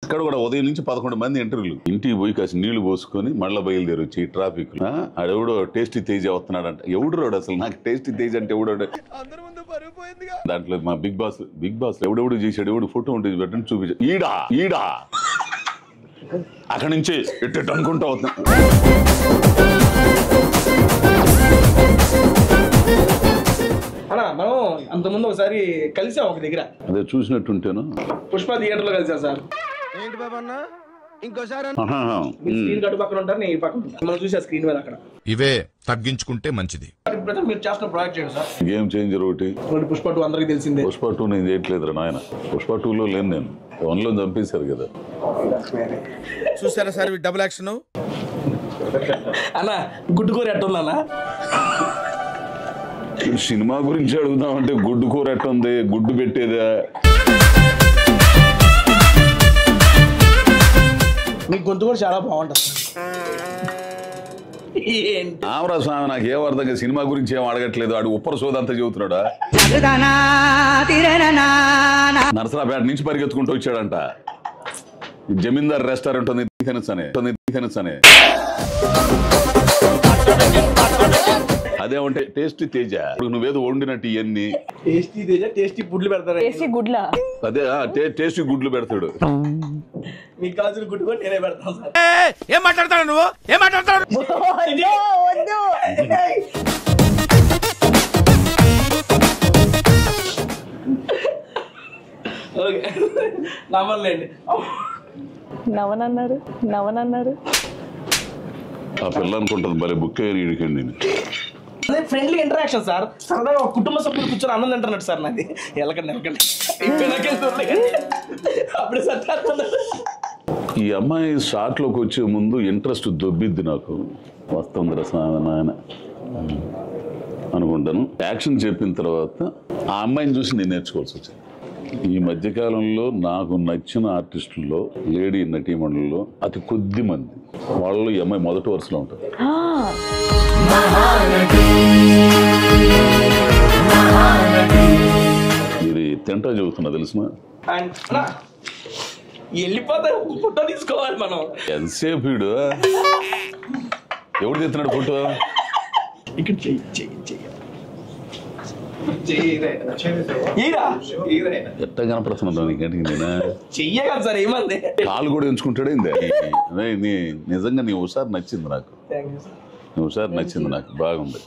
ఇక్కడ కూడా ఉదయం నుంచి 11 మంది ఇంటర్వ్యూలు. ఇంటికి పోయి కాసి నీళ్లు పోసుకొని మళ్ళీ బయలుదేరి వచ్చి ట్రాఫిక్ ఆడెవడో టేస్టీ తేజ వస్తున్నాడంట. ఎవడు రాడు అసలు, నాకు టేస్టీ తేజ అంటే ఎవడో. దాంట్లో మా బిగ్ బాస్ ఎవడెవడు చేశాడు, ఎవడు ఫోటో ఉంటుంది పెట్టండి చూపించాడు. ఈడా అక్కడి నుంచి ఎట్టు అనుకుంటా అవుతున్నా. అన్నా మనం అంతకుముందు ఒకసారి కలిసాం ఒక దగ్గర, అదే చూసినట్టుంటేను. పుష్ప థియేటర్ లో కలిసాం సార్. ఏంటి బాబు అన్న ఇంకోసారి స్క్రీన్ గడు పక్కన ఉంటారు, నేను ఈ పక్కన ఉంటాను. మనం చూసా స్క్రీన్ మీద అక్కడ. ఇవే తగ్గించుకుంటే మంచిది. మీరు చేస్తున్న ప్రాజెక్ట్ చేయండి సార్. గేమ్ చేంజర్ ఒకటి. పుష్ప 2 అందరికి తెలిసిందే. పుష్ప 2 నేను చేయట్లేదురా నాయన. పుష్ప 2లో లేను నేను. 1లో చంపేశారు కదా. చూసారా సార్ డబుల్ యాక్షన్. అన్న గుడ్డు కూర ఎట్టుందన్నా? సినిమా గురించి అడుగుదామంటే గుడ్డు కూర ఎట్టుంది, గుడ్డు పెట్టేదా? మీ గొంతు కూడా చాలా బాగుంటుంది. ఆమరా స్వామి నాకేం అర్థం కాదు. సినిమా గురించి ఏం అడగట్లేదు. ఆడు ఉప్పర సోదంతా చెబుతున్నాడా. నరసరాపేట నుంచి పరిగెత్తుకుంటూ వచ్చాడంట. జమీందార్ రెస్టారెంట్ ఉంది తినచ్చనే. అదేమంటే టేస్టీ తేజ. నువ్వేదో వండినట్టు ఇవన్నీ టేస్టీ తేజ టేస్టీ గుడ్లు పెడతారు. అదే టేస్టీ గుడ్లు పెడతాడు. మీకు కావాల్సిన గుడ్డు కూడా నేనే పెడతాను సార్. ఏం మాట్లాడతాడు నువ్వు? ఏం మాట్లాడతాడు? నమ్మలేండి. నవనన్నారు ఆ పిల్ల అనుకుంటుంది భలే బుక్ అయ్యి ఇడికండి. Friendly interaction sir. సరదాగా కుటుంబ సభ్యులు కూర్చొని అన్నం తింటున్నట్టు సార్. నాది ఎలకండి అప్పుడు సార్. ఈ అమ్మాయి షార్ట్ లోకి వచ్చే ముందు ఇంట్రెస్ట్ దొబ్బిద్ది నాకు. వస్తుంది రసాయన అనుకుంటాను. యాక్షన్ చెప్పిన తర్వాత ఆ అమ్మాయిని చూసి నేను నేర్చుకోవాల్సి వచ్చింది. ఈ మధ్యకాలంలో నాకు నచ్చిన ఆర్టిస్టుల్లో లేడీ నటీమణుల్లో అతి కొద్ది మంది వాళ్ళు ఈ అమ్మాయి మొదటి వరుసలో ఉంటారు. ఇది తింటా చెబుతున్నా తెలుసునా? వెళ్ళిపోతారు ఫోటో తీసుకోవాలి మనం. ఎంతసేపు వీడు ఎవడు తెస్తున్నాడు ఫోటో? ఇక్కడ చెయ్యి ఎట్ట కనపడుతున్నా నీకంటే నేనా చెయ్యగా సార్. ఏమంది కాలు కూడా ఎంచుకుంటాడు ఏంది? నిజంగా నీ ఒకసారి నచ్చింది నాకు. ఒకసారి నచ్చింది నాకు. బాగుంది.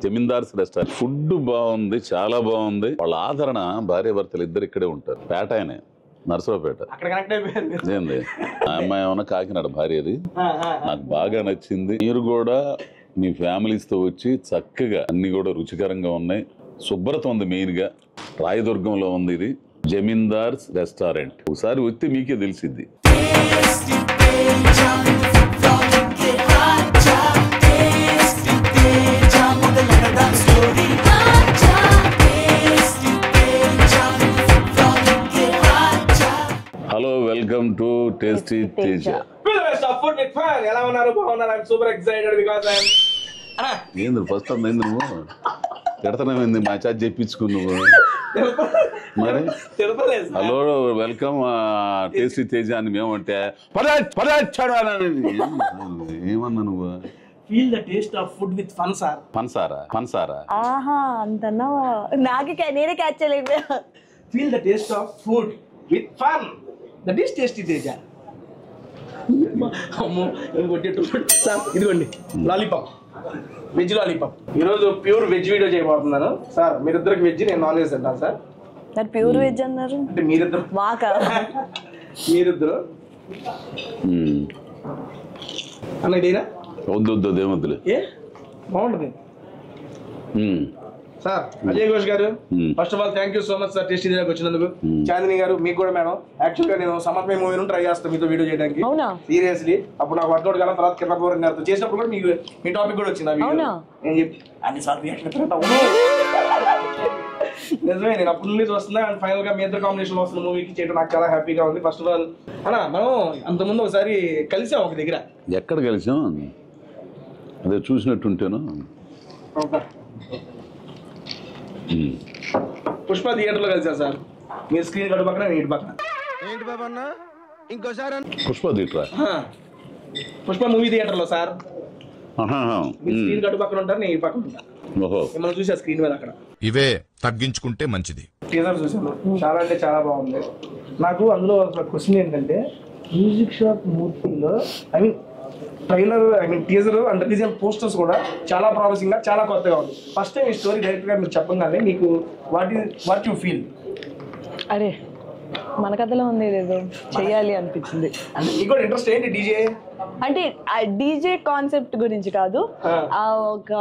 జమీందార్స్ రెస్టారెంట్ ఫుడ్ బాగుంది, చాలా బాగుంది. వాళ్ళ ఆదరణ భార్య భర్తలు ఇద్దరు ఇక్కడే ఉంటారు. పేట ఆయనే నరసరావుపేట. ఏంది ఆ అమ్మాయి ఏమన్నా కాకినాడ భార్యది. నాకు బాగా నచ్చింది. మీరు కూడా మీ ఫ్యామిలీస్ తో వచ్చి చక్కగా అన్ని కూడా రుచికరంగా ఉన్నాయి. శుభ్రత ఉంది. మెయిన్ గా రాయదుర్గంలో ఉంది ఇది జమీందార్స్ రెస్టారెంట్. ఒకసారి వస్తే మీకే తెలిసిద్ది. Hello, welcome to tasty Teja. ఎలా ఉన్నారు? బాగున్నారు. I'm super excited because I'm ఏంది ఫస్ట్ ఏంది నువ్వు తిడతానేమైంది మా చార్జ్ చెప్పించుకుని నువ్వు మరి. హలో, వెల్కమ్ టేస్టీ తేజ అని మేమంటే ఏమన్నా నువ్వు? Feel the taste of food with fun sir. ఫన్సారా ఆహా అంతన్నా నేనే క్యాచ్ చేయలేదు. Feel the taste of food with fun. That is tasty Teja. Sir ఇదిగోండి లాలీపాప్, వెజ్ లాలీపాప్. ఈరోజు ప్యూర్ వెజ్ వీడియో చేయబోతున్నాను సార్. మీరిద్దరికి వెజ్, నేను నాన్ వెజ్ తింటాను సార్. మరి ప్యూర్ వెజ్ అన్నారు అంటే మీరిద్దరు మీరిద్దరు అన్న ఇదేనా? వద్దు ఏమొద్దులే. ఏ బాగుంటుంది సార్. అజయ్ ఘోష్ గారు, first of all thank you so much sir tasty దగ్గరకు వచ్చినందుకు. చాందిని గారు మీకు కూడా మేడం. యాక్చువల్ గా నేను సమర్పయ మూవీ ట్రై చేస్తాను మీతో వీడియో చేయడానికి. సీరియస్లీ అప్పుడు నాకు వర్కౌట్ కదా. తర్వాత కిరణ్ పూరన్ గారితో చేసినప్పుడు కూడా మీకు మీ టాపిక్ కూడా వచ్చింది. నేను చెప్పి అన్ని సార్ నిజమే. నేను అప్పటి నుండి చూస్తున్నా. అండ్ ఫైనల్ గా మీ ఇద్దరు కాంబినేషన్ వస్తున్న మూవీకి చేయడం నాకు చాలా హ్యాపీగా ఉంది. ఫస్ట్ ఆఫ్ ఆల్ అన్నా మనం అంతకుముందు ఒకసారి కలిసాం ఒక దగ్గర. ఎక్కడ కలిసాం? అదే చూసినట్టుంటేను. పుష్ప థియేటర్ లో కలిసాం సార్. మీరు స్క్రీన్ గడు పక్కన, నేను ఇటు పక్కన. ఏంటి బాబు అన్న ఇంకోసారి పుష్ప థియేటరా? పుష్ప మూవీ థియేటర్ లో సార్. ఆహాహా. స్క్రీన్ కట్టు పక్కన ఉంటారు, నేను ఈ పక్కన ఉంటా. ఓహో. మిమ్మల్ని చూసా స్క్రీన్ మీద అక్కడ. ఇవే తగ్గించుకుంటే మంచిది. టీజర్ చూసాను, చాలా అంటే చాలా బాగుంది. నాకు అందులో ఒక క్వశ్చన్ ఏంటంటే, మ్యూజిక్ షాప్ మూర్తిలో trailer teaser and release posters కూడా చాలా ప్రామిసింగ్ గా, చాలా కొత్తగా ఉంది. ఫస్ట్ టైం ఈ స్టోరీ డైరెక్ట్ గా మీరు చెప్పగానే మీకు వాట్ యు ఫీల్? అరే మన కథలో ఉంది, ఏదో చెయ్యాలి అనిపించింది. అంటే మీకు కూడా ఇంట్రెస్ట్ ఏంటి డీజే? అంటే ఆ డీజే కాన్సెప్ట్ గురించి కాదు, ఆ ఒక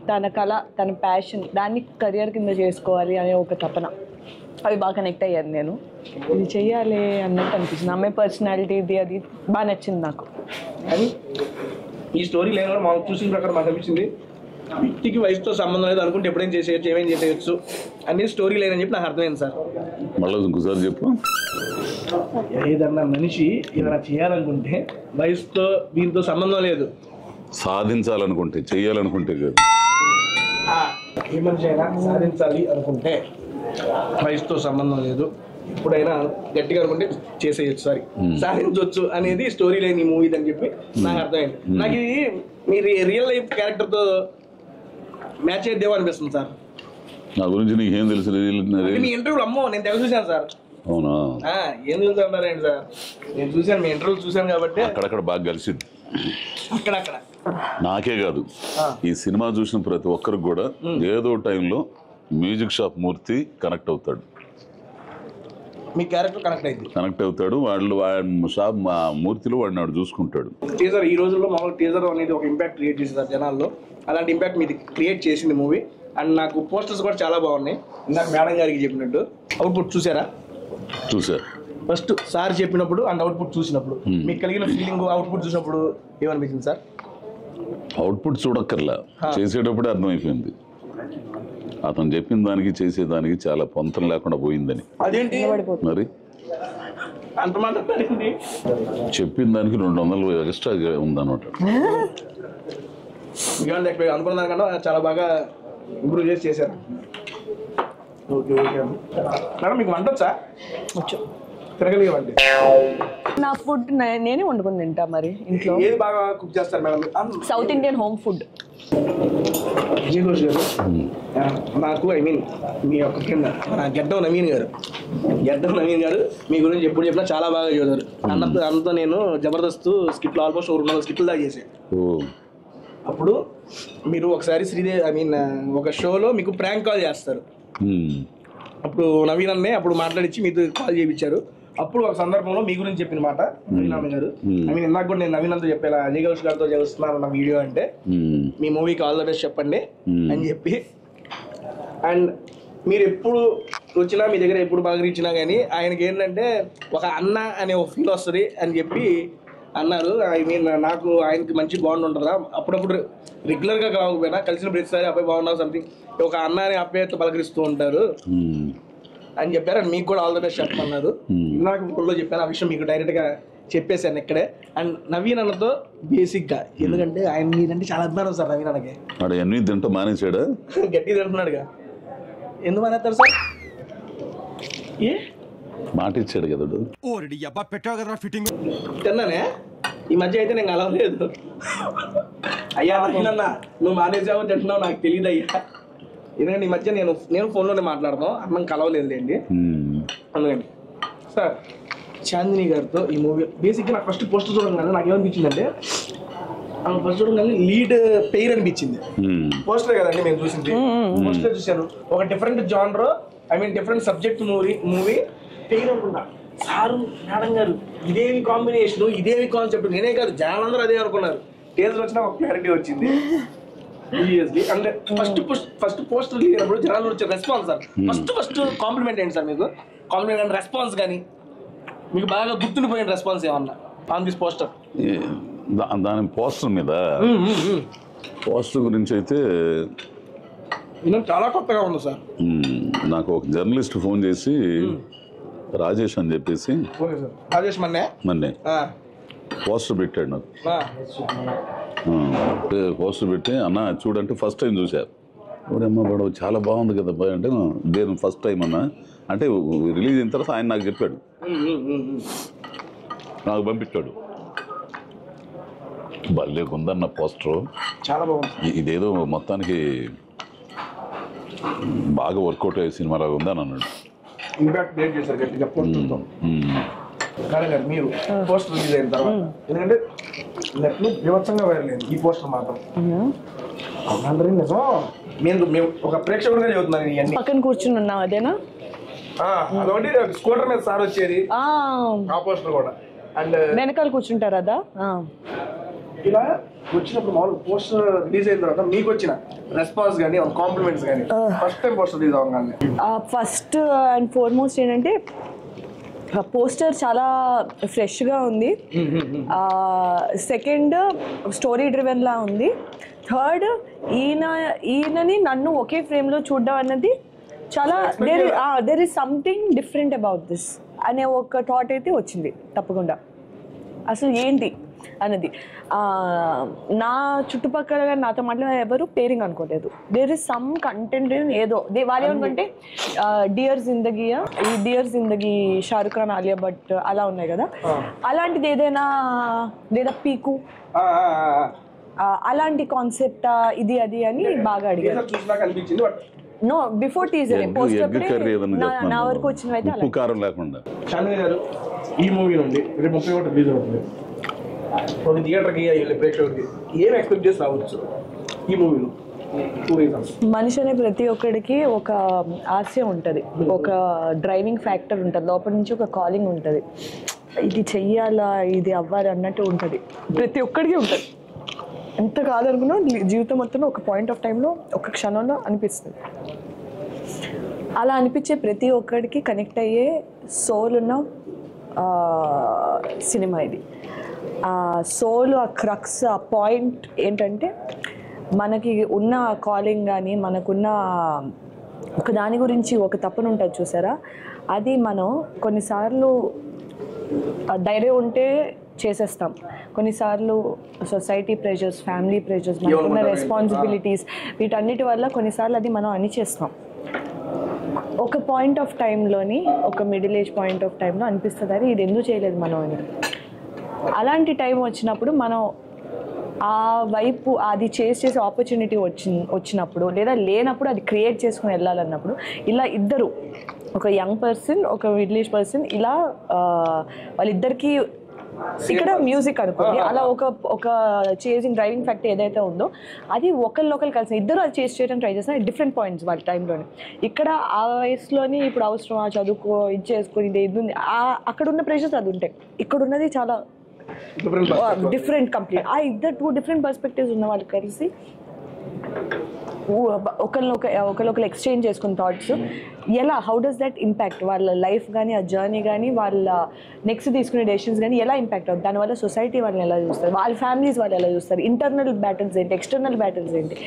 తన కళ, తన ప్యాషన్, దాన్ని కెరియర్ కింద చేసుకోవాలి అనే ఒక తపన, అవి బాగా కనెక్ట్ అయ్యాను నేను. ఇది చెయ్యాలి అన్నట్టు అనిపించింది. అమ్మాయి పర్సనాలిటీ ఇది అది బాగా నచ్చింది నాకు. అని ఈ స్టోరీ లేని కూడా మాకు చూసిన ప్రకారం మాకు అనిపించింది, వ్యక్తికి వయసుతో సంబంధం లేదు అనుకుంటే ఎప్పుడైనా చేసేయచ్చు, ఏమేం చేసేయచ్చు అనేది స్టోరీ లేదని చెప్పి నాకు అర్థమైంది సార్. మళ్ళీ ఇంకోసారి చెప్పు. ఏదన్నా మనిషి ఏదైనా చేయాలనుకుంటే వయసుతో దీంతో సంబంధం లేదు, సాధించాలనుకుంటే, చెయ్యాలనుకుంటే కాదు. ఏ మనిషి అయినా సాధించాలి అనుకుంటే వయసుతో సంబంధం లేదు, ఎప్పుడైనా గట్టిగా అనుకుంటే చేసేయచ్చు, సాధించవచ్చు అనేది స్టోరీ లేని మూవీ అని చెప్పి నాకు అర్థమైంది. నాకు ఇది మీరు రియల్ లైఫ్ క్యారెక్టర్ తో మ్యాచ్ అయ్యేదేమో అనిపిస్తుంది సార్. నా గురించి నీకేం తెలుసు? మీ ఇంటర్వ్యూలు అమ్మో నేను తెగ చూశాను సార్. అవునా? ఏం చూసారండి సార్, నేను చూశాను, మీ ఇంటర్వ్యూలు చూశాను కాబట్టి. అక్కడక్కడ బాగా కలిసింది. అక్కడక్కడ నాకే కాదు, ఈ సినిమా చూసిన ప్రతి ఒక్కరికి కూడా ఏదో టైంలో మ్యూజిక్ షాప్ మూర్తి కనెక్ట్ అవుతాడు. మీ క్యారెక్టర్ కనెక్ట్ అవుతాడు. వాళ్ళు షాప్ మూర్తిలో వాడిని వాడు చూసుకుంటాడు. టీజర్ ఈ రోజుల్లో మామూలు టీజర్ అనేది ఒక ఇంపాక్ట్ క్రియేట్ చేసింది జనాల్లో, అలాంటి ఇంపాక్ట్ మీది క్రియేట్ చేసింది మూవీ. అండ్ నాకు పోస్టర్స్ కూడా చాలా బాగున్నాయి. ఇందాక మేడం గారికి చెప్పినట్టు అవుట్పుట్ చూసారా? చూసారు. ఫస్ట్ సార్ చెప్పినప్పుడు అండ్ అవుట్పుట్ చూసినప్పుడు మీకు కలిగిన ఫీలింగ్, అవుట్పుట్ చూసినప్పుడు ఏమనిపించింది సార్? అవుట్పుట్ చూడక్కర్లా, చేసేటప్పుడే అర్థమైపోయింది. అతను చెప్పిన దానికి చేసేదానికి చాలా పొంతం లేకుండా పోయిందని. అదేంటి మరి అంత మాట్లాడింది? చెప్పిన దానికి 200 ఎక్స్ట్రా ఉందన్నమాట. అనుకున్న దానికన్నా చాలా బాగా ఇంప్రూవ్ చేశారు. ఓకే ఓకే మేడం, మీకు వంట వచ్చా? తిరగలిగే వంట? నా ఫుడ్ నేనే వండుకుని తింటా. మరి ఇంట్లో ఏది బాగా కుక్ చేస్తారు madam? South Indian home food. నాకు మీ యొక్క కింద గెడ్డం నవీన్ గారు మీ గురించి ఎప్పుడు చెప్పినా చాలా బాగా చదువుతారు. అన్నతో నేను జబర్దస్త్ స్కిట్లు ఆల్మోస్ట్ 400 స్కిట్లు దాకా చేశాను. అప్పుడు మీరు ఒకసారి శ్రీదేవి ఒక షోలో మీకు ప్రాంక్ కాల్ చేస్తారు. అప్పుడు నవీన్ అన్నే అప్పుడు మాట్లాడించి మీతో కాల్ చేయించారు. అప్పుడు ఒక సందర్భంలో మీ గురించి చెప్పిన మాట నవీన్ గారు, ఇందాక కూడా నేను నవీన్ అంతా చెప్పేలా అజయ్ గౌష్ గారితో చేస్తున్నాను నా వీడియో అంటే, మీ మూవీకి ఆల్ ద బెస్ట్ చెప్పండి అని చెప్పి. అండ్ మీరు ఎప్పుడు వచ్చినా, మీ దగ్గర ఎప్పుడు పలకరించినా కానీ ఆయనకి ఏంటంటే ఒక అన్న అనే ఒక ఫీల్ వస్తుంది అని చెప్పి అన్నారు. నాకు ఆయనకి మంచి బాండ్ ఉంటుందా, అప్పుడప్పుడు రెగ్యులర్గా కాకపోయినా కలిసిన ప్రతిసారి అబ్బాయి బాగున్నావు సంథింగ్ ఒక అన్న అని అబ్బాయితో పలకరిస్తూ ఉంటారు అని చెప్పారు. అండ్ మీకు కూడా ఆల్ ద బెస్ట్ చెప్పమన్నారు. నాకు ఫుల్లో చెప్పాను, ఆ విషయం మీకు డైరెక్ట్గా చెప్పేశాను ఇక్కడే. అండ్ నవీన్ అన్నతో బేసిక్గా ఎందుకంటే ఆయన మీదంటే చాలా అభిమానం సార్. నవీన్ అన్నకి అన్ని తింటూ మానేసాడు, గట్టి తింటున్నాడుగా. ఎందుకు మానేస్తారు సార్? ఏ మాట ఇచ్చాడు కదా, పెట్టావు కదా ఫిట్టింగ్. తిన్నానే ఈ మధ్య అయితే నేను కలవలేదు. అయ్యా నవీనన్నా నువ్వు మానేసావు తింటున్నావు నాకు తెలియదు అయ్యా, ఎందుకంటే ఈ మధ్య నేను ఫోన్లోనే మాట్లాడతాను, అన్నం కలవలేదులేండి. అందుకని సార్ చాందిని గారితో ఈ మూవీ బేసిక్గా నాకు ఫస్ట్ పోస్టర్ చూడగానే నాకు ఏమనిపించిందంటే, ఫస్ట్ చూడగానే లీడ్ పెయిర్ అనిపించింది. పోస్టర్ కదండి మేము చూసింది, పోస్టర్ చూశాను. ఒక different genre, different subject movie pair అనుకున్నా. సారు మేడం గారు ఇదేమి కాంబినేషన్, ఇదేమి కాన్సెప్ట్, నేనే కాదు జనాలందరూ అదే అనుకున్నారు. టీజర్ వచ్చినా ఒక క్లారిటీ వచ్చింది. అంటే ఫస్ట్ పోస్టర్ దిగినప్పుడు జనాలు వచ్చే రెస్పాన్స్ సార్, ఫస్ట్ కాంప్లిమెంట్ ఏంటి సార్ మీకు? కాంప్లిమెంట్ అండ్ రెస్పాన్స్ కానీ మీకు బాగా గుర్తుండిపోయిన రెస్పాన్స్ ఏమన్నా ఆన్ దిస్ పోస్టర్? దాని పోస్టర్ మీద పోస్టర్ గురించి అయితే చాలా కొత్తగా ఉంది సార్. నాకు ఒక జర్నలిస్ట్ ఫోన్ చేసి రాజేష్ అని చెప్పేసి, రాజేష్ మన్నే పోస్టర్ పెట్టాడు నాకు. పోస్టర్ పెట్టి అన్న చూడంటే ఫస్ట్ టైం చూశారు. అమ్మ బడవ చాలా బాగుంది కదా బాయ్ అంటే, దేని ఫస్ట్ టైం అన్న అంటే రిలీజ్ అయిన తర్వాత ఆయన నాకు చెప్పాడు. నాకు పంపించాడు. భలే ఉందన్న పోస్టరు. చాలా బాగుంది. ఇదేదో మొత్తానికి బాగా వర్కౌట్ అయ్యే సినిమాలాగా ఉందని అన్నాడు. ఇంపాక్ట్ క్రియేట్ చేశారు గట్టిగా పోస్టర్తో. కానీ గారు మీరు పోస్టర్ రిలీజ్ అయిన తర్వాత, ఎందుకంటే నెట్లు వివత్సంగా వైరల్ అయింది ఈ పోస్టర్ మాత్రం. అందరూ నిజం, మేము ఒక ప్రేక్షకుడిగా చెబుతున్నాను ఇవన్నీ. పక్కన కూర్చుని ఉన్నావు అదేనా? అదొకటి స్కూటర్ మీద సార్ వచ్చేది ఆ పోస్టర్ కూడా. అండ్ వెనకాల కూర్చుంటారు అదా? ఇలా వచ్చినప్పుడు మామూలు పోస్టర్ రిలీజ్ అయిన తర్వాత మీకు వచ్చిన రెస్పాన్స్ కానీ కాంప్లిమెంట్స్ కానీ ఫస్ట్ టైం పోస్టర్ రిలీజ్ అవ్వగానే? ఫస్ట్ అండ్ ఫార్మోస్ట్ ఏంటంటే పోస్టర్ చాలా ఫ్రెష్గా ఉంది. సెకండ్ స్టోరీ డ్రివెన్ లా ఉంది. థర్డ్ ఈయనని నన్ను ఒకే ఫ్రేమ్లో చూడడం అన్నది చాలా there is something different about this అనే ఒక థాట్ అయితే వచ్చింది తప్పకుండా. అసలు ఏంటి అన్నది నా చుట్టుపక్కల నాతో మాట్లాడే ఎవరు పేరింగ్ అనుకోలేదు. దేర్ ఇస్ సమ్ కంటెంట్ ఏదో వాళ్ళు ఏమనుకుంటే డియర్ జిందగీయా, ఈ డియర్ జిందగీ షారుఖ్ ఖాన్ ఆలియా భట్ అలా ఉన్నాయి కదా, అలాంటిది ఏదైనా లేదా పీకు అలాంటి కాన్సెప్ట్ ఇది అది అని బాగా అడిగారు. నో బిఫోర్ టీజర్ పోస్టర్ నా వరకు వచ్చినవి అయితే ఉప్పు కారం లేకుండా. చాందిని గారు ఈ మూవీ నుండి రేపు 31 రిలీజ్ అవుతుంది. ఒక థియేటర్కి ప్రేక్షకుడికి ఏం ఎక్స్పెక్ట్ చేసి రావచ్చు ఈ మూవీలో? మనిషి అనే ప్రతి ఒక్కడికి ఒక ఆశయం ఉంటుంది, ఒక డ్రైవింగ్ ఫ్యాక్టర్ ఉంటుంది, లోపల నుంచి ఒక కాలింగ్ ఉంటుంది. ఇది చెయ్యాలా, ఇది అవ్వాలి అన్నట్టు ఉంటుంది, ప్రతి ఒక్కడికి ఉంటుంది. ఎంత కాదనుకున్నా జీవితం మొత్తం ఒక పాయింట్ ఆఫ్ టైంలో ఒక క్షణంలో అనిపిస్తుంది. అలా అనిపించే ప్రతి ఒక్కడికి కనెక్ట్ అయ్యే సోల్ ఉన్న సినిమా ఇది. ఆ సోల్, ఆ క్రక్స్, ఆ పాయింట్ ఏంటంటే మనకి ఉన్న కాలింగ్ కానీ మనకున్న ఒక దాని గురించి ఒక తపన ఉంటుంది చూసారా, అది మనం కొన్నిసార్లు ధైర్యం ఉంటే చేసేస్తాం, కొన్నిసార్లు సొసైటీ ప్రెషర్స్, ఫ్యామిలీ ప్రెషర్స్, మనకున్న రెస్పాన్సిబిలిటీస్ వీటన్నిటి వల్ల కొన్నిసార్లు అది మనం అనిచేస్తాం. ఒక పాయింట్ ఆఫ్ టైంలోని, ఒక మిడిల్ ఏజ్ పాయింట్ ఆఫ్ టైంలో అనిపిస్తుంది అది ఇది ఎందుకు చేయలేదు మనం అని. అలాంటి టైం వచ్చినప్పుడు మనం ఆ వైపు అది చేసే ఆపర్చునిటీ వచ్చినప్పుడు లేదా లేనప్పుడు అది క్రియేట్ చేసుకుని వెళ్ళాలన్నప్పుడు ఇలా ఇద్దరు, ఒక యంగ్ పర్సన్, ఒక మిడిల్ ఏజ్ పర్సన్, ఇలా వాళ్ళిద్దరికీ ఇక్కడ మ్యూజిక్ అనుకోండి, అలా ఒక చేసింగ్ డ్రైవింగ్ ఫ్యాక్టర్ ఏదైతే ఉందో అది ఒకళ్ళు కలిసి ఇద్దరు అది చేసి చేయడానికి ట్రై చేస్తారు డిఫరెంట్ పాయింట్స్ వాళ్ళ టైంలోనే. ఇక్కడ ఆ వయసులోని ఇప్పుడు అవసరం చదువుకో, ఇది చేసుకొని, ఇది ఉంది, అక్కడ ఉన్న ప్రెషర్స్ అది ఉంటాయి, ఇక్కడ ఉన్నది చాలా డిఫరెంట్ కంప్లీట్. ఆ ఇద్దరు 2 డిఫరెంట్ పర్స్పెక్టివ్స్ ఉన్న వాళ్ళు కలిసి ఒకళ్ళు ఎక్స్చేంజ్ చేసుకున్న థాట్స్ ఎలా, హౌ డస్ దట్ ఇంపాక్ట్ వాళ్ళ లైఫ్ కానీ, ఆ జర్నీ కానీ, వాళ్ళ నెక్స్ట్ తీసుకునే డెసిషన్స్ కానీ ఎలా ఇంపాక్ట్ అవుతుంది, దానివల్ల సొసైటీ వాళ్ళని ఎలా చూస్తారు, వాళ్ళ ఫ్యామిలీస్ వాళ్ళు ఎలా చూస్తారు, ఇంటర్నల్ బ్యాటిల్స్ ఏంటి, ఎక్స్టర్నల్ బ్యాటిల్స్ ఏంటి,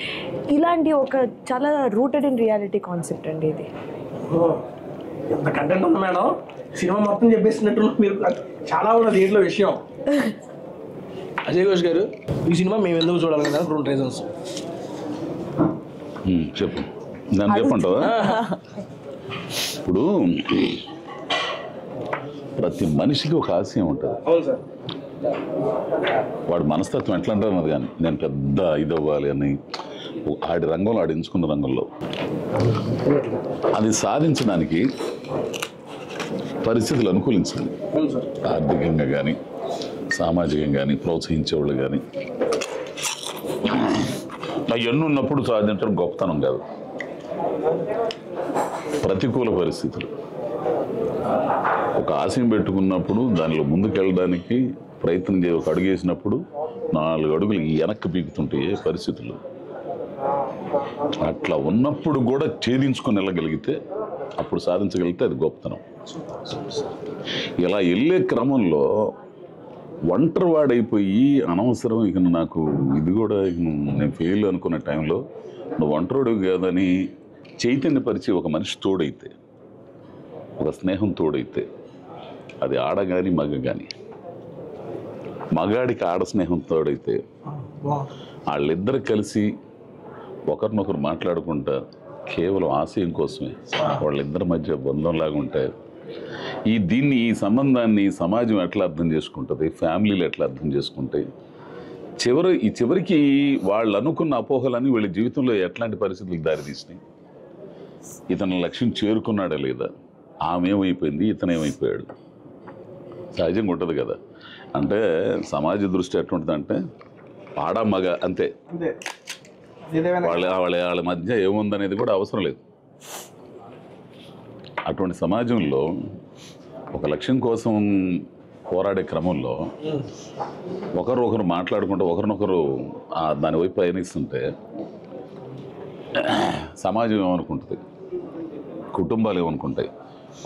ఇలాంటి ఒక చాలా రూటెడ్ ఇన్ రియాలిటీ కాన్సెప్ట్ అండి ఇది. ఎంత కంటెంట్ ఉంది మేడం, సినిమా మొత్తం చెప్పేసినట్టు మీరు, చాలా ఉన్నది దీంట్లో విషయం. అజయ్ ఘోష్ గారు, ఈ సినిమా మేము ఎందుకు చూడాలి కదా 2 రీజన్స్ చెప్పు, నన్ను చెప్పంటావా? ఇప్పుడు ప్రతి మనిషికి ఒక ఆశయం ఉంటుంది. అవును సార్. వాడు మనస్తత్వం ఎట్లా అంటారు మరి, కానీ నేను పెద్ద ఇది అవ్వాలి అని ఆడి రంగంలో, ఆడి ఎంచుకున్న రంగంలో అది సాధించడానికి పరిస్థితులు అనుకూలించాలి. ఆర్థికంగా కానీ, సామాజికంగా కానీ, ప్రోత్సహించేవాళ్ళు కానీ అవన్నీ ఉన్నప్పుడు సాధించడం గొప్పతనం కాదు. ప్రతికూల పరిస్థితులు, ఒక ఆశయం పెట్టుకున్నప్పుడు దానిలో ముందుకెళ్ళడానికి ప్రయత్నం చేసి ఒక అడుగు వేసినప్పుడు 4 అడుగులు వెనక్కి పీకుతుంటాయి పరిస్థితులు. అట్లా ఉన్నప్పుడు కూడా ఛేదించుకొని వెళ్ళగలిగితే, అప్పుడు సాధించగలిగితే అది గొప్పతనం. ఇలా వెళ్ళే క్రమంలో ఒంటరి వాడైపోయి అనవసరం ఇక నాకు ఇది కూడా నేను ఫెయిల్ అనుకున్న టైంలో నువ్వు ఒంటరిడు కాదని చైతన్యపరిచి ఒక మనిషి తోడైతే, ఒక స్నేహం తోడైతే, అది ఆడ కానీ మగ కానీ, మగాడికి ఆడ స్నేహం తోడైతే వాళ్ళిద్దరు కలిసి ఒకరినొకరు మాట్లాడుకుంటా కేవలం ఆశయం కోసమే వాళ్ళిద్దరి మధ్య బంధంలాగా ఉంటే ఈ సంబంధాన్ని సమాజం ఎట్లా అర్థం చేసుకుంటుంది, ఫ్యామిలీలు ఎట్లా అర్థం చేసుకుంటాయి, చివరికి వాళ్ళు అనుకున్న అపోహలన్నీ వీళ్ళ జీవితంలో ఎట్లాంటి పరిస్థితులకు దారితీసినాయి, ఇతను లక్ష్యం చేరుకున్నాడా లేదా, ఆమె ఏమైపోయింది, ఇతను ఏమైపోయాడు. సహజంగా ఉంటుంది కదా. అంటే సమాజ దృష్టి ఎట్లుంటుందంటే ఆడ మగ అంతే, వాళ్ళ మధ్య ఏముందనేది కూడా అవసరం లేదు. అటువంటి సమాజంలో ఒక లక్ష్యం కోసం పోరాడే క్రమంలో ఒకరు మాట్లాడుకుంటూ ఒకరినొకరు దాని వైపు పయనిస్తుంటే సమాజం ఏమనుకుంటుంది, కుటుంబాలు ఏమనుకుంటాయి,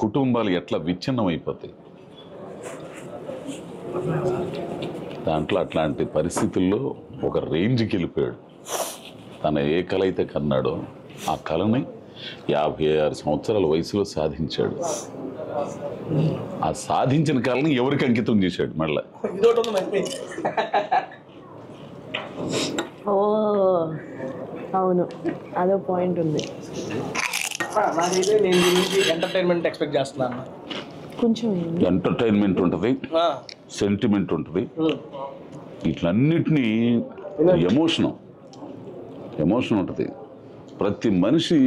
కుటుంబాలు ఎట్లా విచ్ఛిన్నం అయిపోతాయి. దాంట్లో అట్లాంటి పరిస్థితుల్లో ఒక రేంజ్కి వెళ్ళిపోయాడు. తను ఏ కళ అయితే కన్నాడో ఆ కళని 56 సంవత్సరాల వయసులో సాధించాడు. ఆ సాధించిన కళని ఎవరికి అంకితం చేశాడు మళ్ళా. ఓ అవును, అదో పాయింట్ ఉంది. నాకైతే నేను దీనికి ఎంటర్టైన్మెంట్ ఎక్స్పెక్ట్ చేస్తున్నాను. కొంచెం ఎంటర్టైన్మెంట్ ఉంటుంది, సెంటిమెంట్ ఉంటుంది, ఇట్లన్నిటినీ ఎమోషన్ ఉంటుంది. ప్రతి మనిషి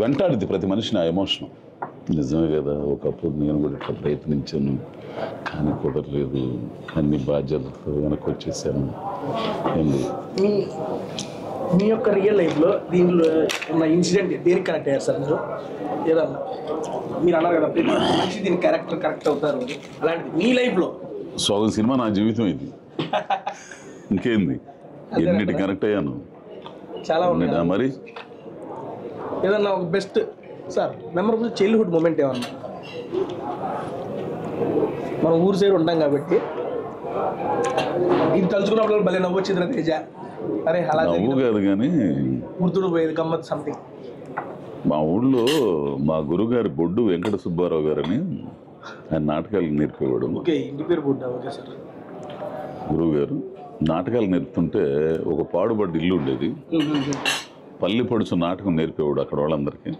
వెంటాడుద్ది, ప్రతి మనిషిని ఆ ఎమోషన్. నిజమే కదా, ఒకప్పుడు నేను కూడా ఇట్లా ప్రయత్నించాను కానీ కుదరలేదు, అన్ని బాధ్యతలతో వెనక్కి వచ్చేసాను. మీ యొక్క రియల్ లైఫ్లో దీంట్లో ఉన్న ఇన్సిడెంట్ దేనికి కనెక్ట్ అయ్యారు సార్ మీరు? ఏదన్నా మీరు అన్నారు కదా ప్రతి మనిషి దీని క్యారెక్టర్ కరెక్ట్ అవుతారు, అలాంటిది మీ లైఫ్లో? సగం సినిమా నా జీవితం ఇది, ఇంకేంది, ఎన్నిటి కనెక్ట్ అయ్యాను చాలా ఉన్నాయి. మరి ఏదన్నా ఒక best sir memorable childhood moment ఏమన్నా? మనం ఊరు సైడ్ ఉంటాం కాబట్టి ఇది తలుచుకున్నప్పుడు భలే నవ్వు వచ్చింది తేజ, అరే అలా నవ్వు కాదు కానీ గుర్తుడు పోయేది గమ్మత్ సంథింగ్. మా ఊళ్ళో మా గురుగారి బొడ్డు వెంకట సుబ్బారావు గారని ఆయన నాటకాలు నేర్పేవాడు. ఓకే, ఇంటి పేరు బొడ్డా? Okay sir. గురువుగారు నాటకాలు నేర్పుతుంటే ఒక పాడుబడ్డ ఇల్లు ఉండేది, పల్లి పొడుచు నాటకం నేర్పేవాడు అక్కడ వాళ్ళందరికీ.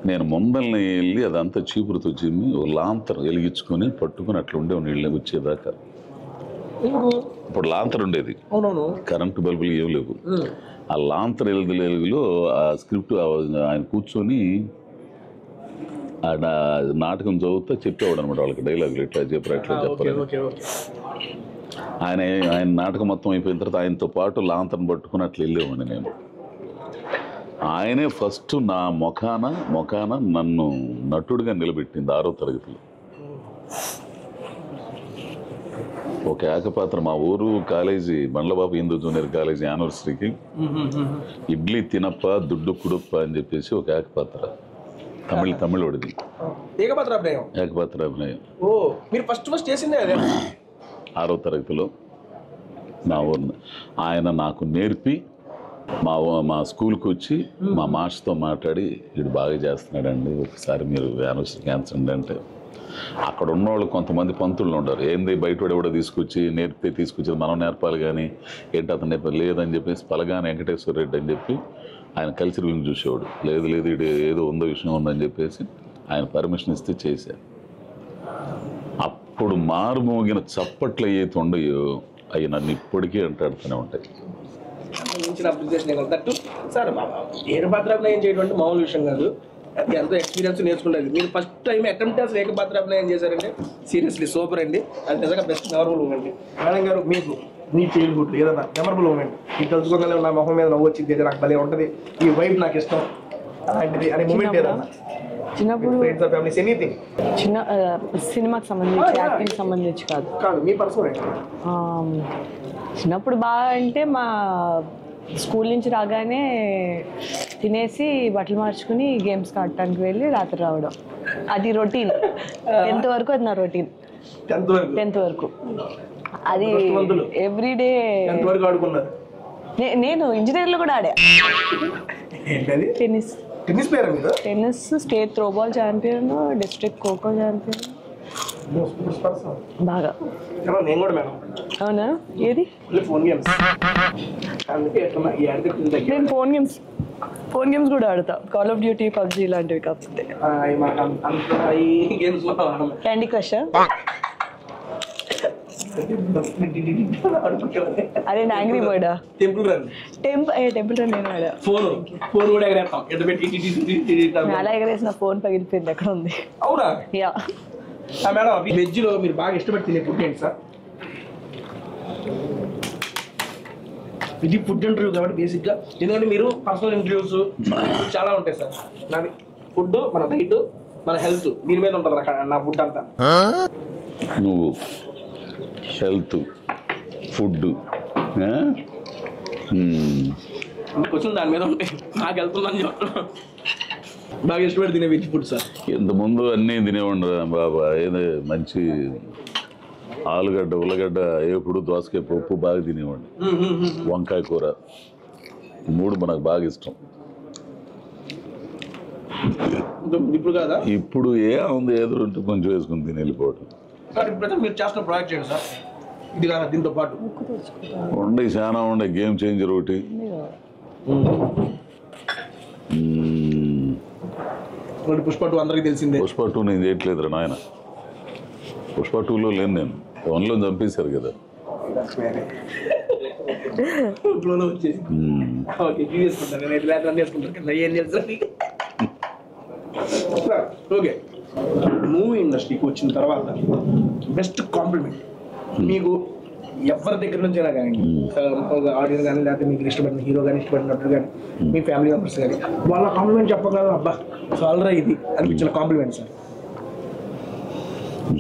నేను ముందల్ని వెళ్ళి అదంతా చీపురుతో చిమ్మి ఒక లాంతర్ వెలిగించుకొని పట్టుకుని అట్లా ఉండే నీళ్ళు వచ్చేదాకా. ఇప్పుడు లాంతర్ ఉండేది, కరెంటు బల్బులు ఏం లేవు. ఆ లాంతర్ వెలుగులో ఆ స్క్రిప్ట్ ఆయన కూర్చొని ఆయన నాటకం చదువుతా చెప్పేవాడు అనమాట వాళ్ళకి డైలాగులు, ఇట్లా చెప్పారు ఎట్లా చెప్పారు. ఆయన నాటకం మొత్తం అయిపోయిన తర్వాత ఆయనతో పాటు లాంతర్ని పట్టుకుని అట్లా వెళ్ళేవాడిని నేను. ఆయనే ఫస్ట్ నా మొఖాన నన్ను నటుడిగా నిలబెట్టింది 6వ తరగతిలో. ఒక ఏకపాత్ర మా ఊరు కాలేజీ బండ్లబాబు హిందూ జూనియర్ కాలేజీ యానివర్సరీకి ఇడ్లీ తినప్ప దుడ్డు కుడుప్ప అని చెప్పేసి ఒక ఏకపాత్ర తమిళోడిది ఏకపాత్ర అభినయం. మీరు ఫస్ట్ చేసిందే అదే 6వ తరగతిలో మా ఊరిని ఆయన నాకు నేర్పి మా స్కూల్కి వచ్చి మా మాస్టర్తో మాట్లాడి వీడు బాగా చేస్తున్నాడండి, ఒకసారి మీరు యానివర్సరీ క్యాన్సర్ అంటే అక్కడ ఉన్నవాళ్ళు కొంతమంది పంతుళ్ళు ఉంటారు, ఏంది బయటవాడు ఎవడో తీసుకొచ్చి తీసుకొచ్చి మనం నేర్పాలి కానీ ఏంటి అతను నేర్పాలి లేదని చెప్పేసి పలగాని వెంకటేశ్వర రెడ్డి అని చెప్పి ఆయన కలిసి రూమ్ చూసేవాడు. లేదు ఇది ఏదో ఉందో విషయం ఉందని చెప్పేసి ఆయన పర్మిషన్ ఇస్తే చేశారు. అప్పుడు మారుమోగిన చప్పట్లు ఏవైతే ఉండయో అవి నన్ను ఇప్పటికీ అంటాడుతూనే ఉంటాయి. సార్ ఏకపాత్రాభినయం చేయడం అంటే మామూలు విషయం కాదు, అది ఎంతో ఎక్స్పీరియన్స్ నేర్చుకుంటుంది. మీరు ఫస్ట్ టైం అటెంప్ట్ చేసి ఏకపాత్రాభినయం చేశారంటే సీరియస్లీ సూపర్ అండి, అది నిజంగా బెస్ట్ మెమరబుల్ మూమెంట్. మేడం గారు మీకు మీ చైల్డ్హుడ్ ఏదన్నా మెమరబుల్ మూమెంట్ మీకు తెలుసుకోగల నా మొహం మీద నవ్వు వచ్చింది, నాకు భలే ఉంటుంది, ఈ వైబ్ నాకు ఇష్టం అలాంటిది అనే మూమెంట్ ఏదన్నా? చిన్నప్పుడు చిన్న సినిమాకి సంబంధించి యాక్టింగ్ సంబంధించి కాదు మీ పర్సనల్. చిన్నప్పుడు బాగా అంటే మా స్కూల్ నుంచి రాగానే తినేసి బట్టలు మార్చుకుని గేమ్స్కి ఆడటానికి వెళ్ళి రాత్రి రావడం, అది రొటీన్. 10th వరకు అది నా రొటీన్. 10th వరకు అది ఎవ్రీడే. నేను ఇంజనీర్లో కూడా ఆడా tennis, state throwball champion, district kho kho champion. బాగా అవునా? ఏది నేను ఫోన్ గేమ్స్ ఫోన్ గేమ్స్ కూడా ఆడతా, కాల్ ఆఫ్ డ్యూటీ, పబ్జీ ఇలాంటివి కాకపోతే. Candy crush. అరే యాంగ్రీ బర్డా. Temple run. టెంపుల్ రన్ నేను ఆడా. ఫోన్ కూడా ఎగరేస్తాం. అలా ఎగరేసిన ఫోన్ పగిలిపోయింది, ఎక్కడ ఉంది. అవునా? యా. మేడం వెజ్ లో మీరు బాగా ఇష్టపడి తినే ఫుడ్ ఏంటి సార్? ఇది ఫుడ్ ఇంటర్వ్యూ కాబట్టి బేసిక్ గా, ఎందుకంటే మీరు పర్సనల్ ఇంటర్వ్యూస్ చాలా ఉంటాయి సార్. నాది ఫుడ్, మన డైట్, మన హెల్త్, దీని మీద ఉంటుంది నా ఫుడ్ అంతా. నువ్వు హెల్త్, ఫుడ్, క్వశ్చన్ దాని మీద ఉంటాయి. నాకు వెళ్తుందని చెప్తాను. బాగా ఇష్టపడి తినే వెజ్ ఫుడ్ సార్. ఇంతకుముందు అన్నీ తినేవాడు బాబా. ఏదో మంచి ఆలుగడ్డ, ఉల్లగడ్డ, ఎప్పుడు దోసకాయ పప్పు బాగా తినేవాడిని. వంకాయ కూర, ఈ మూడు మనకు బాగా ఇష్టం. ఇప్పుడు కాదా? ఇప్పుడు ఉంది, ఏదో ఉంటే కొంచెం వేసుకుని తిని వెళ్ళిపోవటం. సార్ ఇప్పుడు మీరు చేస్తున్న ప్రాజెక్ట్ చేయండి సార్, ఇది కాదు దీంతో పాటు ఉండే చాలా ఉండే. గేమ్ చేంజర్ ఒకటి, పుష్ప 2 అందరికి తెలిసిందే. పుష్ప 2 నేను చేయట్లేదురా నాయన. పుష్ప 2లో లేను నేను, 1లో చంపేశారు కదా. ఓకే, మూవీ ఇండస్ట్రీకి వచ్చిన తర్వాత బెస్ట్ కాంప్లిమెంట్ మీకు ఎవరి దగ్గర నుంచి అయినా కానీ, ఆడియన్స్ కానీ, లేకపోతే మీకు ఇష్టపడిన హీరో కానీ, ఇష్టపడినట్టు కానీ, మీ ఫ్యామిలీ మెంబర్స్ కానీ, వాళ్ళ కాంప్లిమెంట్ చెప్పగలరు, అబ్బా చాలరా ఇది అనిపించిన కాంప్లిమెంట్ సార్?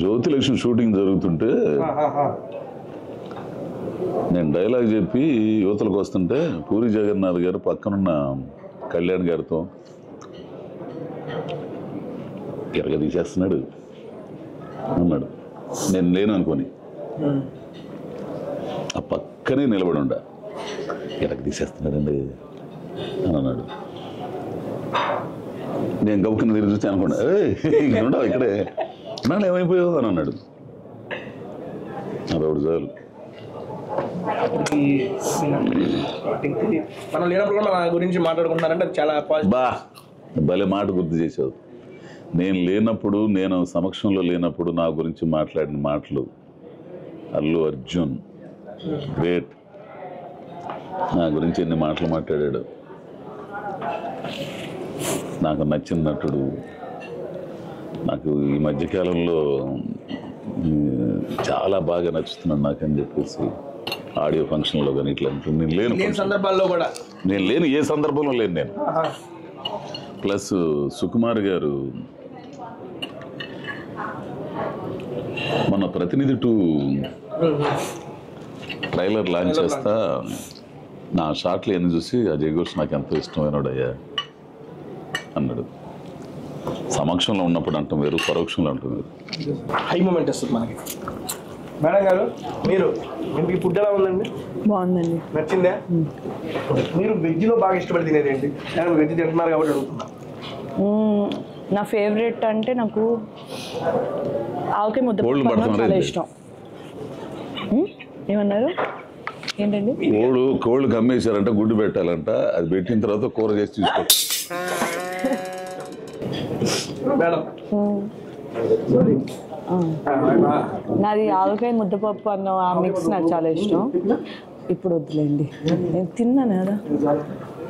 జ్యోతిలక్ష్మి షూటింగ్ జరుగుతుంటే నేను డైలాగ్ చెప్పి యువతలకు వస్తుంటే పూరి జగన్నాథ్ గారు పక్కనున్న కళ్యాణ్ గారితో ఎరగ తీసేస్తున్నాడు అన్నాడు. నేను లేను అనుకొని ఆ పక్కనే నిలబడి ఉండా. ఎరగ తీసేస్తున్నాడండి అని అన్నాడు. నేను గబుక్కుని తిరిగి చూస్తే అనుకోండి, ఇక్కడ ఉండవు ఇక్కడే నన్ను ఏమైపోయావు అని అన్నాడు. అదొకటి చాలు. మనం లేనప్పుడు కూడా మన గురించి మాట్లాడుకుంటున్నారంటే చాలా బా భలే మాట గుర్తు చేసావు. నేను లేనప్పుడు, నేను సమక్షంలో లేనప్పుడు నా గురించి మాట్లాడిన మాటలు. అల్లు అర్జున్ గ్రేట్, నా గురించి ఎన్ని మాటలు మాట్లాడాడు. నాకు నచ్చిన నటుడు. నాకు ఈ మధ్యకాలంలో చాలా బాగా నచ్చుతున్నాను నాకని చెప్పేసి ఆడియో ఫంక్షన్లో కానీ ఇట్లా నేను లేను సందర్భాల్లో కూడా, నేను లేను, ఏ సందర్భంలో లేను నేను. ప్లస్ సుకుమార్ గారు మన ప్రతినిధి 2 ట్రైలర్ లాంచ్ చేస్తా నా షాట్లు ఎన్ని చూసి అజయ్ ఘోష్ నాకు ఎంతో ఇష్టమైనడయ్యా అన్నాడు. సమక్షంలో ఉన్నప్పుడు అంటాం వేరు, పరోక్షంలో అంటాం వేరు. హై మూమెంట్ వస్తుంది మనకి. మేడం గారు, మీరు ఇంటికి ఫుడ్ ఎలా ఉందండి? బాగుందండి. నచ్చిందే? మీరు వెజ్లో బాగా ఇష్టపడి తినేది ఏంటి? నేను వెజ్ తింటున్నారు కాబట్టి అడుగుతున్నా. నా ఫేవరెట్ అంటే నాకు ఆవకాయ ముద్ద చాలా ఇష్టం. ఏమన్నారు? ఏంటండి? కోళ్ళు కమ్మేశారంట, గుడ్డు పెట్టాలంట, అది పెట్టిన తర్వాత కూర చేసి తీసుకో. నాది ఆవకాయ ముద్దపప్పు అన్న ఆ మిక్స్ నాకు చాలా ఇష్టం. ఇప్పుడు వద్దులేండి, నేను తిన్నాను కదా.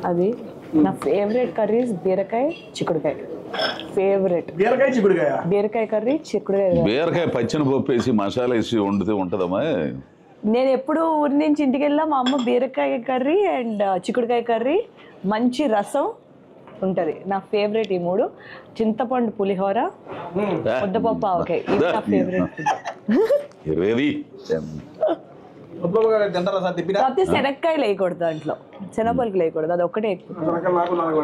అది నా ఫేవరెట్ కర్రీస్ బీరకాయ, చిక్కుడుకాయ. ఫేవరెట్ బీరకాయ కర్రీ, చిక్కుడుకాయ. బీరకాయ పచ్చని పప్పు వేసి మసాలా వేసి వండితే ఉంటుందమ్మా. నేను ఎప్పుడు ఊరి నుంచి ఇంటికి వెళ్ళా మా అమ్మ బీరకాయ కర్రీ అండ్ చిక్కుడుకాయ కర్రీ, మంచి రసం ఉంటుంది. నా ఫేవరెట్ ఈ 3. చింతపండు పులిహోర, ముద్దపప్పు, ఆవకాయ, ఇది నా ఫేవరెట్. కాకపోతే శనక్కాయలు వేయకూడదు దాంట్లో, శనగపలుకు వేయకూడదు, అది ఒక్కటే ఎక్కువ.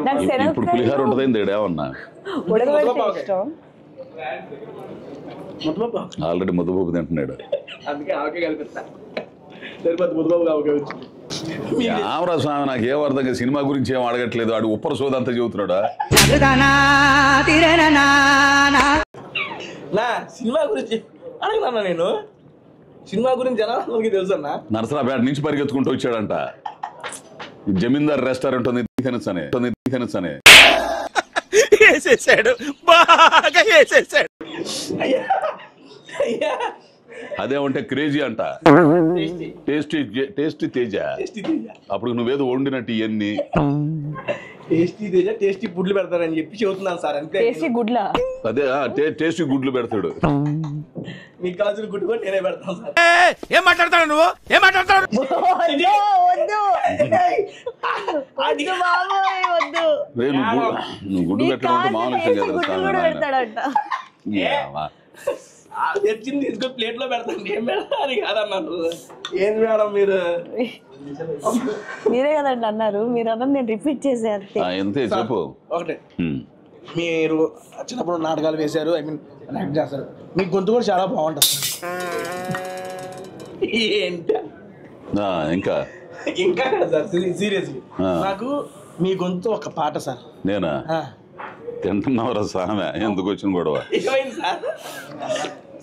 నాకు శనగకాయ ఉడకబెడితే ఇష్టం. ఆల్రెడీ ముద్దపప్పు తింటున్నాడు. రామరా స్వామి, నాకు ఏం అర్థంగా సినిమా గురించి ఏం అడగట్లేదు. ఆడు ఉప్పర సోదంతా చెబుతున్నాడా? సినిమా గురించి అడగనా? నేను సినిమా గురించి జనాలకి తెలుసు అన్న. నరసరాపేట నుంచి పరిగెత్తుకుంటూ వచ్చాడంట. జమీందార్ రెస్టారెంట్ ఉంది, తినసనే వేసేసాడు బాగా వేసేసాడు. అదేమంటే క్రేజీ అంట. టేస్టీ తేజ. అప్పుడు నువ్వేదో వండినట్టు ఇవన్నీ టేస్టీ తేజ టేస్టీ గుడ్లు పెడతారని చెప్పి చెబుతున్నాను సార్. అంతే. టేస్టీ గుడ్లా? అదే టేస్టీ గుడ్లు పెడతాడు. మీకు కావాల్సిన గుడ్డు కూడా నేనే పెడతాను సార్. ఏం మాట్లాడతాడు నువ్వు? ఏం మాట్లాడతాడు? నువ్వు గుడ్డు పెట్టడం అంటే మామూలు తెచ్చింది తీసుకొని ప్లేట్ లో పెడతాను. ఏం పెడతాను కాదన్నారు. ఏం మేడం మీరు? మీరే కదండి అన్నారు. మీరు అన్నది నేను రిపీట్ చేసేది ఎంతే చెప్పు. ఒకటే, మీరు చిన్నప్పుడు నాటకాలు వేశారు, ఐ మీన్ యాక్ట్ చేస్తారు, మీ గొంతు కూడా చాలా బాగుంటుంది. ఏంటి ఇంకా ఇంకా సార్ సీరియస్లీ నాకు మీ గొంతు ఒక పాట సార్. నేనా? తింటున్నావురా సామె, ఎందుకు వచ్చిన గొడవ?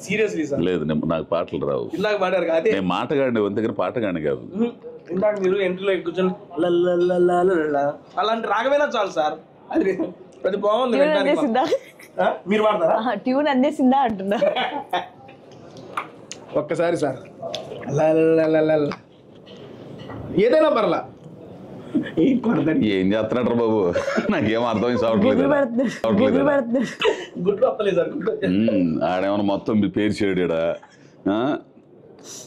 Seriously sir. లేదు నాకు పాటలు రావు. ఇందాక పాడారు కాదు, నేను మాటగాడిని, వంత దగ్గర పాటగాడిని కాదు. ఇందాక మీరు ఎంట్రీలో కూర్చొని అలాంటి రాగమైనా చాలు సార్. అది బాగుంది. మీరు పాడతారా? ట్యూన్ అందేసిందా అంటున్నా. ఒక్కసారి సార్ ఏదైనా పర్లా. ఏం చేస్తున్నాడు బాబు? నాకేం అర్థం ఆడేమన్నా మొత్తం పేరు చేయడా?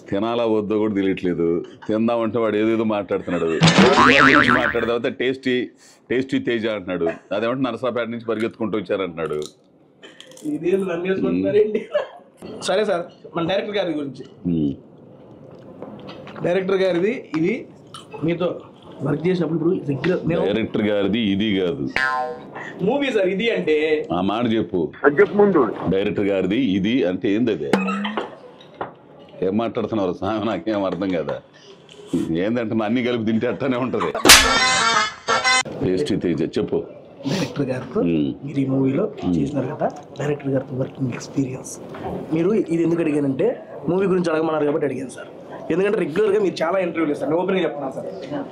తినాలా వద్దో కూడా తెలియట్లేదు. తిందామంటే వాడు ఏదేదో మాట్లాడుతున్నాడు. మాట్లాడదా టేస్టీ తేజ అంటున్నాడు. అదేమంటే నరసాపేట నుంచి పరిగెత్తుకుంటూ వచ్చారంటున్నాడు. సరే సార్, మన డైరెక్టర్ గారి గురించి. డైరెక్టర్ గారిది ఇది మీతో వర్క్ చేసినప్పుడు డైరెక్టర్ గారిది ఇది కాదు మూవీ సార్. ఇది అంటే ఆ మాట చెప్పు ముందు. డైరెక్టర్ గారిది ఇది అంటే ఏంది? అదే ఏం మాట్లాడుతున్నారు సామె? నాకేం అర్థం కదా. ఏంటంటే అన్ని కలిపి తింటే అట్టనే ఉంటది. టేస్టీ తేజ చెప్పు. డైరెక్టర్ గారితో మీరు ఈ మూవీలో చేసినారు కదా, డైరెక్టర్ గారితో వర్కింగ్ ఎక్స్పీరియన్స్. మీరు ఇది ఎందుకు అడిగానంటే మూవీ గురించి అడగమన్నారు కాబట్టి అడిగాను సార్. ఎందుకంటే రెగ్యులర్ గా మీరు చాలా ఇంటర్వ్యూలు ఇస్తారు. ఓపెన్ చెప్తున్నాను సార్.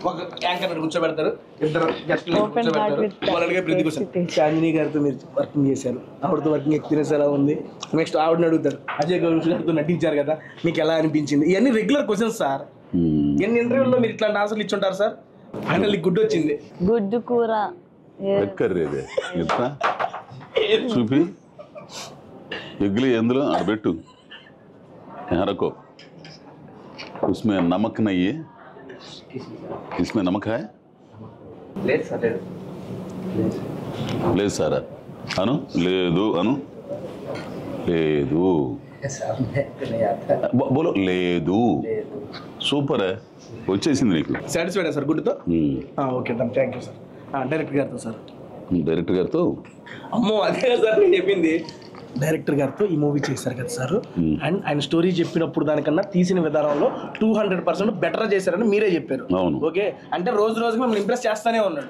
ఒక యాంకర్ కూర్చోబెడతారు, ఇద్దరు గెస్టులు కూర్చోబెడతారు. వాళ్ళు అడిగే ప్రతి క్వశ్చన్. చాందిని గారితో మీరు వర్కింగ్ చేశారు, ఆవిడతో వర్కింగ్ ఎక్స్పీరియన్స్ ఎలా ఉంది? నెక్స్ట్ ఆవిడని అడుగుతారు, అజయ్ గౌరీ గారితో నటించారు కదా, మీకు ఎలా అనిపించింది? ఇవన్నీ రెగ్యులర్ క్వశ్చన్స్ సార్. ఎన్ని ఇంటర్వ్యూల్లో మీరు ఇట్లాంటి ఆన్సర్లు ఇచ్చుంటారు సార్. ఫైనల్లీ గుడ్డు వచ్చింది. గుడ్డు కూర చూపి ఎగ్గులు ఎందులో ఆడబెట్టు. రకో उसमें नमक नहीं है, इसमें नमक है? లేదు సార్ అను. లేదు అను. లేదు బోలో. లేదు. సూపర్ వచ్చేసింది నీకు. సాటిస్ఫైడా సార్ గుడ్డుతో? Okay thank you sir. Director గారితో సార్. డైరెక్టర్ గారితో అమ్మో అదే సార్ నేను చెప్పింది. డైరెక్టర్ గారితో ఈ మూవీ చేశారు కదా సార్, అండ్ ఆయన స్టోరీ చెప్పినప్పుడు దానికన్నా తీసిన విధానంలో 200% బెటర్ చేశారని మీరే చెప్పారు. ఓకే, అంటే రోజు రోజుకి మిమ్మల్ని ఇంప్రెస్ చేస్తానే ఉన్నాడు.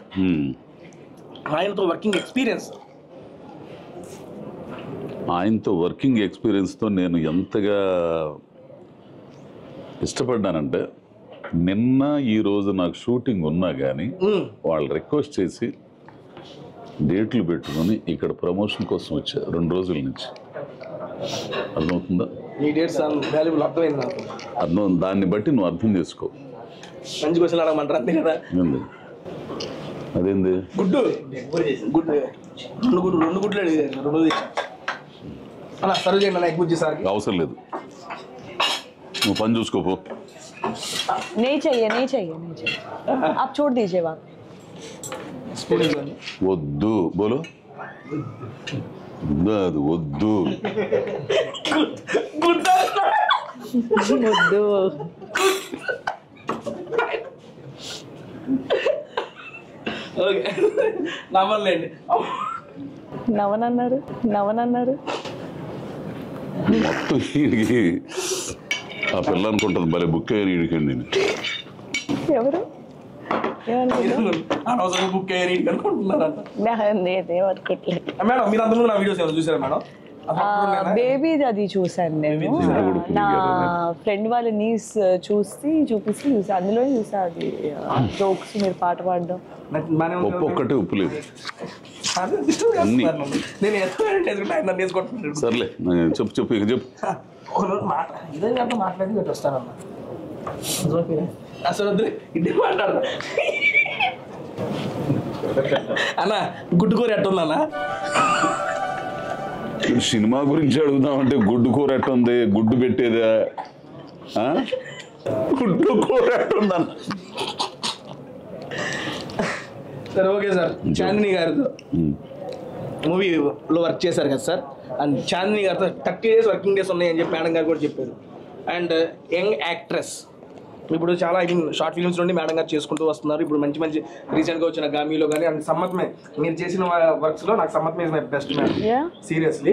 ఆయనతో వర్కింగ్ ఎక్స్పీరియన్స్తో నేను ఎంతగా ఇష్టపడ్డానంటే, నిన్న ఈ రోజు నాకు షూటింగ్ ఉన్నా కానీ వాళ్ళు రిక్వెస్ట్ చేసి డేట్లు పెట్టుకొని ఇక్కడ ప్రమోషన్ కోసం వచ్చా 2 రోజుల నుంచి. అర్థమవుతుందా? అర్థం. దాన్ని బట్టి నువ్వు అర్థం చేసుకో. మంచి క్వశ్చన్ అడగమంటారు అంతే కదా. అదేంది? గుడ్డు రెండు గుడ్లు అడిగారు. అలా సర్వ్ చేయండి అన్న. ఎగ్ బుజ్జి సార్ అవసరం లేదు, నువ్వు పని చూసుకోపో. नहीं चाहिए आप छोड़ दीजिए बात. వద్దు బోలో. అది వద్దు. వద్దు. నవనన్నారు. మొత్తం వీడికి ఆ పిల్ల అనుకుంటుంది భలే బుక్ అయ్యాను వీడికండి. నేను ఎవరు బుక్ అయ్యారు అనుకుంటున్నారంట. మేడం మీరు అంతకుముందు నా వీడియోస్ ఏమైనా చూసారా మేడం? బేబీ అది చూసాను నేను. నా ఫ్రెండ్ వాళ్ళ నీస్ చూపిస్తే చూసా, అందులో చూసా అది జోక్స్ మీరు పాట పాడడం. ఒక్కటే ఉప్పు లేదు. సర్లే చెప్పు ఇక చెప్పు. మాట్లాడి వస్తానన్నా అసలు ఇంటి మాట్లాడదా అన్న గుడ్డు కూర ఎట్టుందన్నా? సినిమా గురించి అడుగుదామంటే గుడ్డు కూర ఎట్టుంది, గుడ్డు పెట్టేదా, గుడ్డు కూర ఎట్టుందన్న. సరే ఓకే సార్, చాందిని గారితో మూవీలో వర్క్ చేశారు కదా సార్, అండ్ చాందిని గారితో 30 days వర్కింగ్ డేస్ ఉన్నాయని చెప్పి మేడం గారు కూడా చెప్పారు. అండ్ యంగ్ యాక్ట్రెస్ ఇప్పుడు చాలా షార్ట్ ఫిల్మ్స్ నుండి మేడం గారు చేసుకుంటూ వస్తున్నారు. ఇప్పుడు మంచి మంచి రీసెంట్గా వచ్చిన గామీలో కానీ అండ్ సమ్మత్మే మీరు చేసిన వర్క్స్లో నాకు Sammathame is my best ma'am seriously.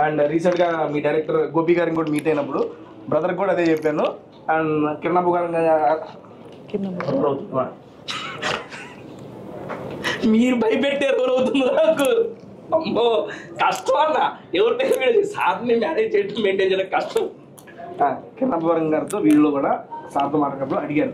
And రీసెంట్గా మీ డైరెక్టర్ గోపి గారిని కూడా మీట్ అయినప్పుడు బ్రదర్కి కూడా అదే చెప్పాను. అండ్ కిరణాబు గారు మీరు భయపెట్టారు ఎవరవుతుంది నాకు, అమ్మో కష్టం అన్న. ఎవరి పేరు సార్ని మేనేజ్ చేయడం మెయింటైన్ చేయడం కష్టం. కిరణాపురం గారితో వీళ్ళు కూడా సార్తో మాట్లాడినప్పుడు అడిగారు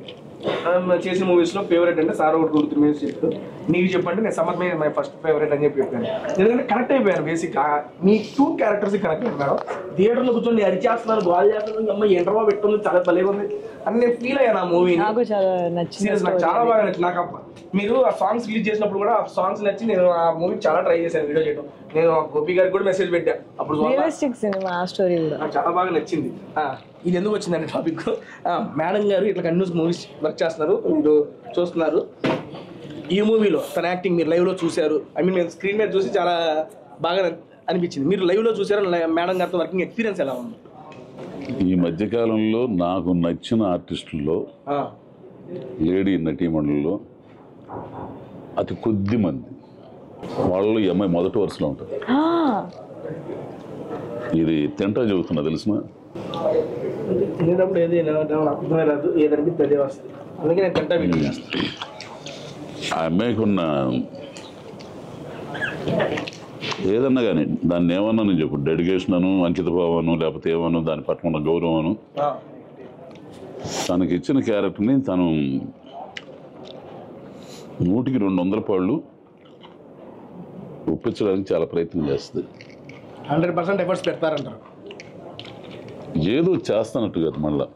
చేసిన మూవీస్లో ఫేవరెట్ అంటే సార్ ఒకటి 2-3 minutes చెప్పారు. నీకు చెప్పండి నేను సమ్మత్ మీద మై ఫస్ట్ ఫేవరెట్ అని చెప్పి చెప్పాను. ఎందుకంటే కనెక్ట్ అయిపోయాను బేసిక్గా మీ 2 characters కనెక్ట్ అయిపోయాను మేడం. థియేటర్లో కూర్చొని అరిచేస్తున్నాను, గోల్ చేస్తున్నాను, అమ్మ ఇంటర్వ్యూ పెట్టుకుంది చాలా భలేగా ఉంది అని నేను ఫీల్ అయ్యాను. ఆ మూవీ నాకు చాలా నచ్చింది, నాకు చాలా బాగా నచ్చింది. నాకు మీరు ఆ సాంగ్స్ రిలీజ్ చేసినప్పుడు కూడా ఆ సాంగ్స్ నచ్చి నేను ఆ మూవీ చాలా ట్రై చేశాను వీడియో చేయడం. నేను గోపి గారికి కూడా మెసేజ్ పెట్టాను అప్పుడు. సినిమా స్టోరీ కూడా నాకు చాలా బాగా నచ్చింది. ఇది ఎందుకు వచ్చిందండి టాపిక్, మేడం గారు ఇట్లా కంటిన్యూస్ మూవీస్ వర్క్ చేస్తున్నారు, మీరు చూస్తున్నారు. ఈ మూవీలో తన యాక్టింగ్ మీరు లైవ్లో చూశారు, ఐ మీన్ మేము స్క్రీన్ మీద చూసి చాలా బాగా అనిపించింది. మీరు లైవ్లో చూసారు, మేడం గారితో వర్కింగ్ ఎక్స్పీరియన్స్ ఎలా ఉంది? ఈ మధ్యకాలంలో నాకు నచ్చిన ఆర్టిస్టుల్లో లేడీ నటీమణుల్లో అతి కొద్ది మంది వాళ్ళు ఈ అమ్మాయి మొదటి వరుసలో ఉంటారు. ఇది తింటా చెబుతున్నా తెలిసిన తినేటప్పుడు ఏది అర్థమే రాదు, ఏదనిపిస్తే అదే వస్తుంది. అందుకే నేను తింటా వీడియో చేస్తాను. ఆ అమ్మాయికి ఉన్న ఏదన్నా కానీ దాన్ని ఏమన్నా నేను చెప్పు, డెడికేషన్ అను, అంకిత భావను, లేకపోతే ఏమను, దాని పట్ల ఉన్న గౌరవను, తనకి ఇచ్చిన క్యారెక్టర్ని తను 100కి 200 పాళ్ళు ఒప్పించడానికి చాలా ప్రయత్నం చేస్తుంది. 100% ఎఫర్ట్స్ పెడతారంటారు. ఏదో చేస్తానట్టు కదా, మళ్ళా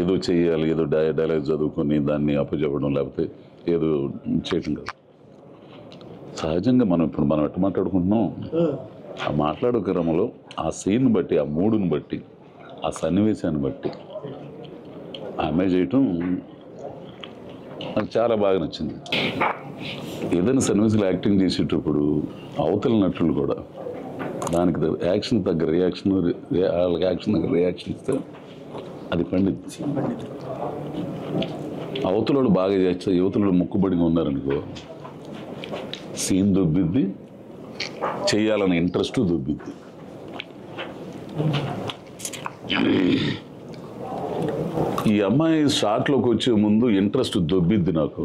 ఏదో చెయ్యాలి, ఏదో డైలాగ్ చదువుకొని దాన్ని అప్పచెప్పడం, లేకపోతే ఏదో చేయటం కాదు. సహజంగా మనం ఎట్లా మాట్లాడుకుంటున్నాం, ఆ మాట్లాడే క్రమంలో ఆ సీన్ బట్టి, ఆ మూడుని బట్టి, ఆ సన్నివేశాన్ని బట్టి ఆమె చేయటం నాకు చాలా బాగా నచ్చింది. ఏదైనా సన్నివేశాలు యాక్టింగ్ చేసేటప్పుడు అవతల నటులు కూడా దానికి యాక్షన్ తగ్గ రియాక్షన్, వాళ్ళకి యాక్షన్ తగ్గ రియాక్షన్ ఇస్తే అది పండిద్ది. అవతలోడు బాగా చేస్తే యువతలోడు ముక్కుబడిగా ఉన్నారనుకో, సీన్ దొబ్బిద్ది, చెయ్యాలనే ఇంట్రెస్ట్ దొబ్బిద్ది. ఈ అమ్మాయి షార్ట్లోకి వచ్చే ముందు ఇంట్రెస్ట్ దొబ్బిద్ది నాకు.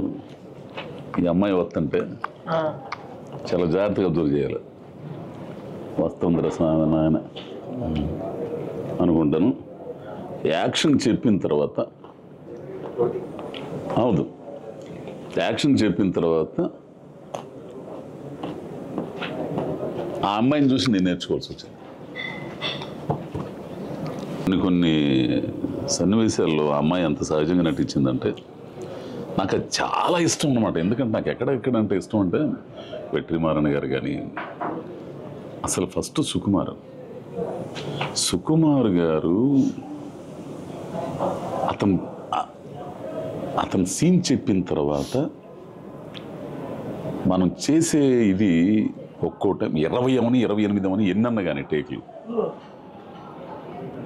ఈ అమ్మాయి వస్తుంటే చాలా జాగ్రత్తగా అబ్జర్వ్ చేయాలి. వస్తుంది రసన అనుకుంటాను. యాక్షన్ చెప్పిన తర్వాత అవును, యాక్షన్ చెప్పిన తర్వాత ఆ అమ్మాయిని చూసి నేను నేర్చుకోవాల్సి వచ్చింది. కొన్ని సన్నివేశాల్లో ఆ అమ్మాయి అంత సహజంగా నటించిందంటే నాకు అది చాలా ఇష్టం అన్నమాట. ఎందుకంటే నాకు ఎక్కడంటే ఇష్టం అంటే వెట్రిమారన్ గారు కానీ, అసలు ఫస్ట్ సుకుమార్ గారు అతను సీన్ చెప్పిన తర్వాత మనం చేసే ఇది ఒక్కో టైం 20 అవని 28 అవని ఎన్నన్నా కానీ టేక్లు,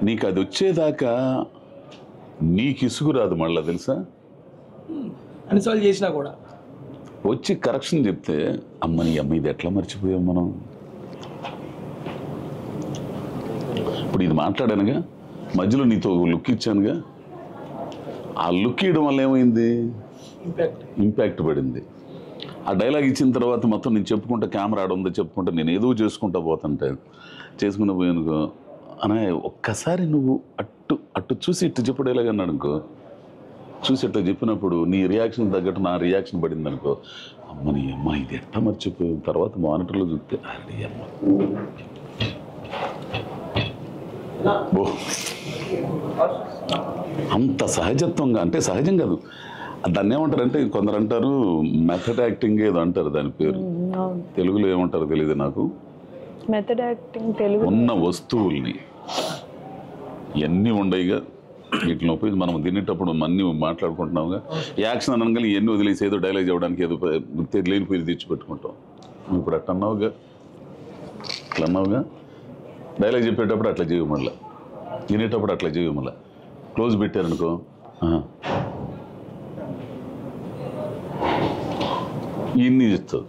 నీకు అది వచ్చేదాకా నీకు ఇసుగు రాదు మళ్ళా, తెలుసా? అన్నిసార్లు చేసినా కూడా వచ్చి కరెక్షన్ చెప్తే అమ్మని అమ్మ ఇది ఎట్లా మర్చిపోయాం మనం. ఇప్పుడు ఇది మాట్లాడానుగా, మధ్యలో నీతో లుక్ ఇచ్చానుగా, ఆ లుక్ ఇవ్వడం వల్ల ఏమైంది, ఇంపాక్ట్ పడింది. ఆ డైలాగ్ ఇచ్చిన తర్వాత మొత్తం నేను చెప్పుకుంటా, కెమెరా ఆడ ఉందో చెప్పుకుంటా, నేను ఏదో చేసుకుంటా పోతుంటే చేసుకున్న పోయానుకో అనే ఒక్కసారి నువ్వు అట్టు అట్టు చూసి ఇట్టు చెప్పు డైలాగ్ అన్నాడు అనుకో, చూసి ఇట్లా చెప్పినప్పుడు నీ రియాక్షన్ తగ్గట్టు నా రియాక్షన్ పడింది అనుకో, అమ్మని అమ్మ ఇది ఎట్లా మర్చిపోయి తర్వాత మానిటర్లో చూస్తే అరే అమ్మ అంత సహజత్వంగా, అంటే సహజం కాదు దాన్ని ఏమంటారంటే కొందరు అంటారు మెథడ్ యాక్టింగ్ ఏదో అంటారు దాని పేరు, తెలుగులో ఏమంటారో తెలియదు నాకు. మెథడ్ యాక్టింగ్ తెలుగు ఉన్న వస్తువుల్ని ఇవన్నీ ఉండయిగా వీటిని ఉపయోగించి మనం తినేటప్పుడు అన్నీ మాట్లాడుకుంటున్నావుగా, యాక్షన్ అనగానే ఇవన్నీ వదిలేసి ఏదో డైలాగ్ చేయడానికి ఏదో లేని పేరు తెచ్చి పెట్టుకుంటాం. నువ్వు ఇప్పుడు అట్లా అన్నావుగా, అట్లా అన్నావుగా, డైలాగ్ చెప్పేటప్పుడు అట్లా చేయవు, మళ్ళీ తినేటప్పుడు అట్లా చేయవు, మళ్ళీ క్లోజ్ పెట్టారనుకో ఇన్ని చెప్తావు,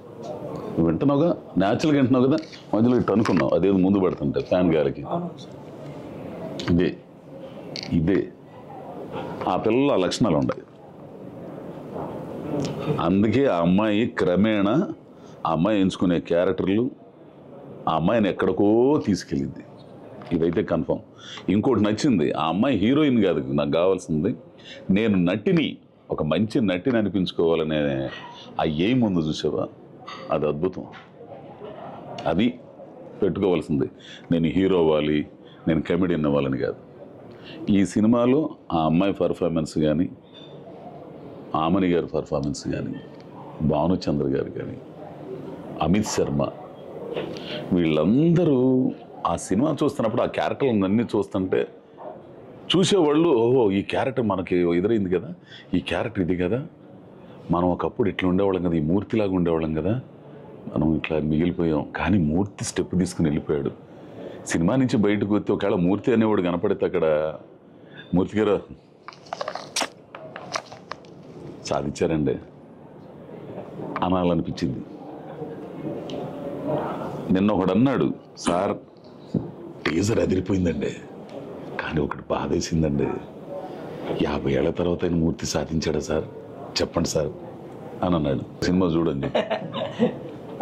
నువ్వు వింటున్నావుగా, న్యాచురల్గా వింటున్నావు కదా, మధ్యలో ఇట్టు అనుకున్నావు అదేదో ముందు పడుతుంటే ఫ్యాన్ గాలికి. ఇదే ఇదే ఆ పిల్లలు ఆ లక్షణాలు ఉన్నాయి. అందుకే ఆ అమ్మాయి క్రమేణా ఆ అమ్మాయి ఎంచుకునే క్యారెక్టర్లు ఆ అమ్మాయిని ఎక్కడికో తీసుకెళ్ళింది, ఇదైతే కన్ఫర్మ్. ఇంకోటి నచ్చింది, ఆ అమ్మాయి హీరోయిన్ కాదు నాకు కావాల్సింది, నేను నటిని, ఒక మంచి నటిని అనిపించుకోవాలనే ఆ ఎయిమ్ ముందు చూసావా, అది అద్భుతం. అది పెట్టుకోవాల్సింది. నేను హీరో అవ్వాలి, నేను కమెడియన్ అవ్వాలని కాదు. ఈ సినిమాలో ఆ అమ్మాయి పర్ఫార్మెన్స్ కానీ, ఆమని గారి పర్ఫార్మెన్స్ కానీ, భానుచంద్ర గారు కానీ, అమిత్ శర్మ, వీళ్ళందరూ ఆ సినిమా చూస్తున్నప్పుడు ఆ క్యారెక్టర్లన్నీ చూస్తుంటే చూసేవాళ్ళు ఓహో ఈ క్యారెక్టర్ మనకి ఎదురైంది కదా, ఈ క్యారెక్టర్ ఇది కదా, మనం ఒకప్పుడు ఇట్లా ఉండేవాళ్ళం కదా, ఈ మూర్తిలాగా ఉండేవాళ్ళం కదా, మనం ఇట్లా మిగిలిపోయాం. కానీ మూర్తి స్టెప్ తీసుకుని వెళ్ళిపోయాడు. సినిమా నుంచి బయటకు వస్తే ఒకవేళ మూర్తి అనేవాడు కనపడితే అక్కడ మూర్తి గారు సాధించారండి అనాలనిపించింది. నిన్న ఒకడు అన్నాడు, సార్ టీజర్ అదిరిపోయిందండి కానీ ఒకటి బాధేసిందండి, 50 ఏళ్ల తర్వాత ఆయన మూర్తి సాధించాడా సార్ చెప్పండి సార్ అని అన్నాడు. సినిమా చూడండి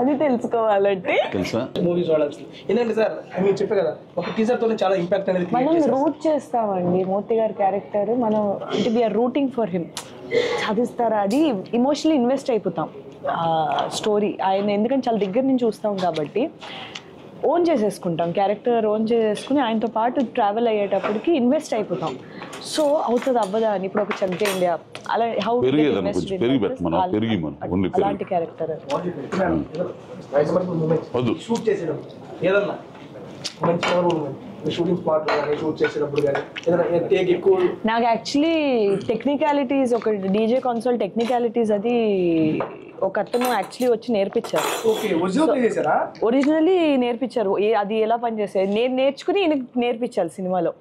అది తెలుసుకోవాలంటే తెలుసా మూవీ చూడాల్సింది. ఏంటంటే సార్ మీరు చెప్పే కదా ఒక టీజర్ తోనే చాలా ఇంపాక్ట్ అనేది మనం రూట్ చేస్తామండి మూర్తి గారి క్యారెక్టర్, మనం అంటే వీఆర్ రూటింగ్ ఫర్ హిమ్. సాధిస్తారా అది ఇమోషనల్లీ ఇన్వెస్ట్ అయిపోతాం స్టోరీ ఆయన, ఎందుకంటే చాలా దగ్గర నుంచి చూస్తాం కాబట్టి ఓన్ చేసేసుకుంటాం, క్యారెక్టర్ ఓన్ చేసేసుకుని ఆయనతో పాటు ట్రావెల్ అయ్యేటప్పటికి ఇన్వెస్ట్ అయిపోతాం. సో అవుతుంది అవ్వదా అని ఇప్పుడు ఒక చంకే ఇండియా అలా హౌ అలాంటి క్యారెక్టర్ షూట్ చేసేటప్పుడు ఏదన్నా మంచి షూటింగ్ స్పాట్ కానీ షూట్ చేసేటప్పుడు కానీ ఏదైనా టేక్ ఎక్కువ. నాకు యాక్చువల్లీ టెక్నికాలిటీస్, ఒక డీజే కన్సోల్ టెక్నికాలిటీస్ అది ఒక అతను యాక్చువల్లీ వచ్చి నేర్పించారు. ఒరిజినల్లీ నేర్పించారు అది ఎలా పనిచేసేది, నేను నేర్చుకుని ఈయనకి నేర్పించాలి సినిమాలో.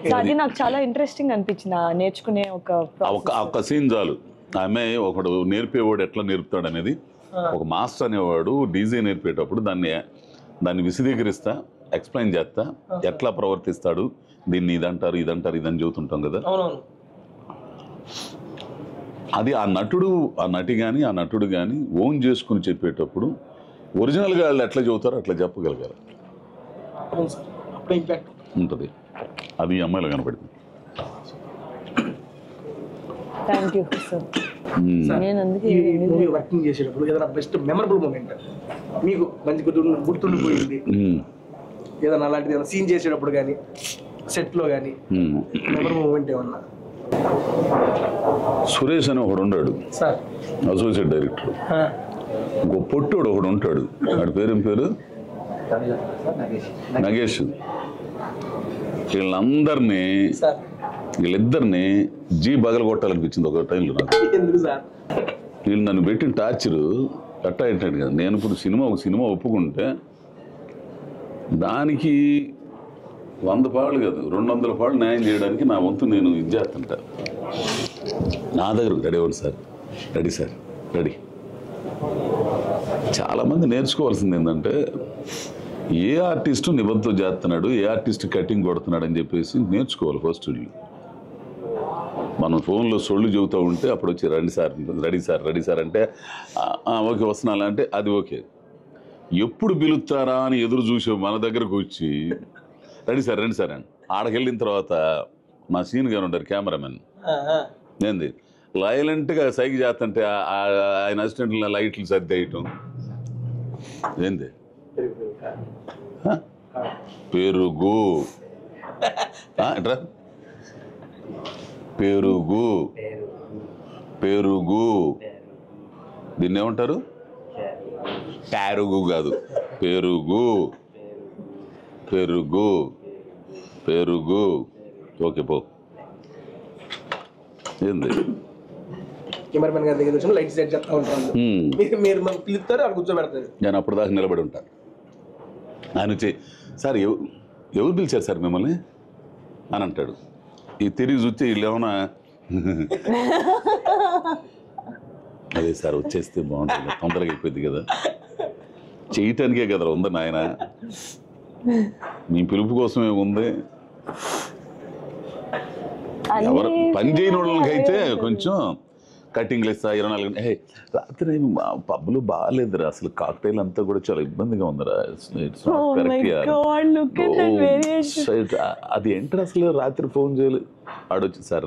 సో అది నాకు చాలా ఇంట్రెస్టింగ్ అనిపించింది నేర్చుకునే ఒక సీన్ చాలు. ఆమె ఒకడు నేర్పేవాడు ఎట్లా నేర్పుతాడు అనేది, ఒక మాస్టర్ అనేవాడు డీజే నేర్పేటప్పుడు దాన్ని విశదీకరిస్తా, ఎక్స్ప్లెయిన్ చేస్తా, ఎట్లా ప్రవర్తిస్తాడు, దీన్ని ఇదంటారు ఇదంటారు ఇదని చెబుతుంటాం కదా. అది ఆ నటి కానీ ఆ నటుడు కానీ ఓన్ చేసుకుని చెప్పేటప్పుడు ఒరిజినల్గా వాళ్ళు ఎట్లా చెబుతారో అట్లా చెప్పగలగాలి, ఉంటుంది. అది ఈ అమ్మాయిలో కనపడింది. వర్కింగ్ చేసేటప్పుడు ఏదైనా బెస్ట్ మెమరబుల్ మూమెంట్ మీకు మంచి గుర్తుండిపోయింది ఏదైనా అలాంటిది, ఏదైనా సీన్ చేసేటప్పుడు కానీ సెట్లో కానీ మెమరబుల్ మూమెంట్ ఏమన్నా? సురేష్ అని ఒకడు ఉన్నాడు సార్, అసోసియేట్ డైరెక్టర్. ఇంకో పొట్టోడు ఒకడు ఉంటాడు, వాడి పేరేం పేరు నగేష్. వీళ్ళిద్దరిని బగలు కొట్టాలనిపించింది ఒక టైంలో నాకు. వీళ్ళు నన్ను పెట్టిన టార్చరు కట్టా ఏంటాడు కదా. నేను ఇప్పుడు ఒక సినిమా ఒప్పుకుంటే దానికి 100 పాళ్ళు కాదు 200 పాళ్ళు న్యాయం చేయడానికి నా వంతు నేను ఇది చేస్తుంటా. నా దగ్గర రెడీ అవ్వండి సార్, రెడీ సార్, రెడీ. చాలామంది నేర్చుకోవాల్సింది ఏంటంటే ఏ ఆర్టిస్టు నిబంధనతో చేస్తున్నాడు, ఏ ఆర్టిస్ట్ కటింగ్ కొడుతున్నాడు అని చెప్పేసి నేర్చుకోవాలి ఫస్ట్. మనం ఫోన్లో సొళ్ళు చెబుతూ ఉంటే అప్పుడు వచ్చి రండి sir, ready sir, ready sir అంటే ఓకే వస్తున్నాను అంటే అది ఓకే. ఎప్పుడు పిలుస్తారా అని ఎదురు చూసే మన దగ్గరకు వచ్చి రెడీ సార్, రండి సార్ అని ఆడకెళ్ళిన తర్వాత మా సీన్ గారు ఉంటారు కెమెరామెన్, ఏంది లైలెంట్గా సైకి చేస్తుంటే ఆయన అసిస్టెంట్లు లైట్లు సర్దేయటం, ఏంది పెరుగు పెరుగు పెరుగు దీన్ని ఏమంటారు? పెరుగు కాదు, పెరుగు పెరుగు పెరుగు. ఓకే పో. ఏంది కెమెరామెన్ గారి దగ్గర వచ్చి లైట్ సెట్ చేస్తా ఉంటాను, మీరు పిలుస్తారు అక్కడ కూర్చోబెడతారు. నేను అప్పుడు దాకా నిలబడి ఉంటాను. ఆయన వచ్చి సార్ ఎవరు పిలిచారు సార్ మిమ్మల్ని అని అంటాడు. ఈ తిరిగి చూస్తే వీళ్ళు ఏమన్నా అదే సార్ వచ్చేస్తే బాగుంటుంది, తొందరగా అయిపోయింది కదా, చేయటానికే కదా ఉంది నాయన, మీ పిలుపు కోసమే ఉంది. ఎవరు పని చేయని వాళ్ళకైతే కొంచెం కటింగ్లు ఇస్తా 24 రాత్రి పబ్బులు బాగాలేదురా, అసలు కాక్టైల్ అంతా కూడా చాలా ఇబ్బందిగా ఉందిరా, అది ఏంటి అసలు రాత్రి ఫోన్ చేయాలి. ఆడొచ్చి సార్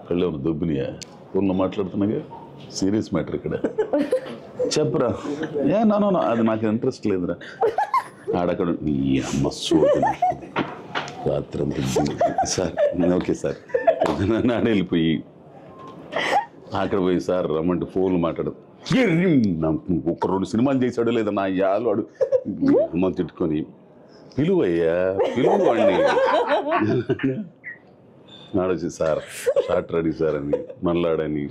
కళ్ళు ఉన్న దొబ్బినియా ఫోన్లో మాట్లాడుతున్నాగా, సీరియస్ మ్యాటర్ ఇక్కడ చెప్పరా, నో అది నాకు ఇంట్రెస్ట్ లేదురా. ఆడక్కడ ఈ అమ్మ సోది రాత్రి అంతా సార్ ఓకే సార్ నాడు వెళ్ళిపోయి అక్కడ పోయి సార్ రమ్మంటే ఫోన్లు మాట్లాడదు. ఒక 2 సినిమాలు చేశాడు లేదా నా యాలు వాడు అమ్మ తిట్టుకొని పిలువయ్యా పిలువు అండి నాడొచ్చి సార్ షార్ట్ రెడీ సార్ అని మళ్ళాడని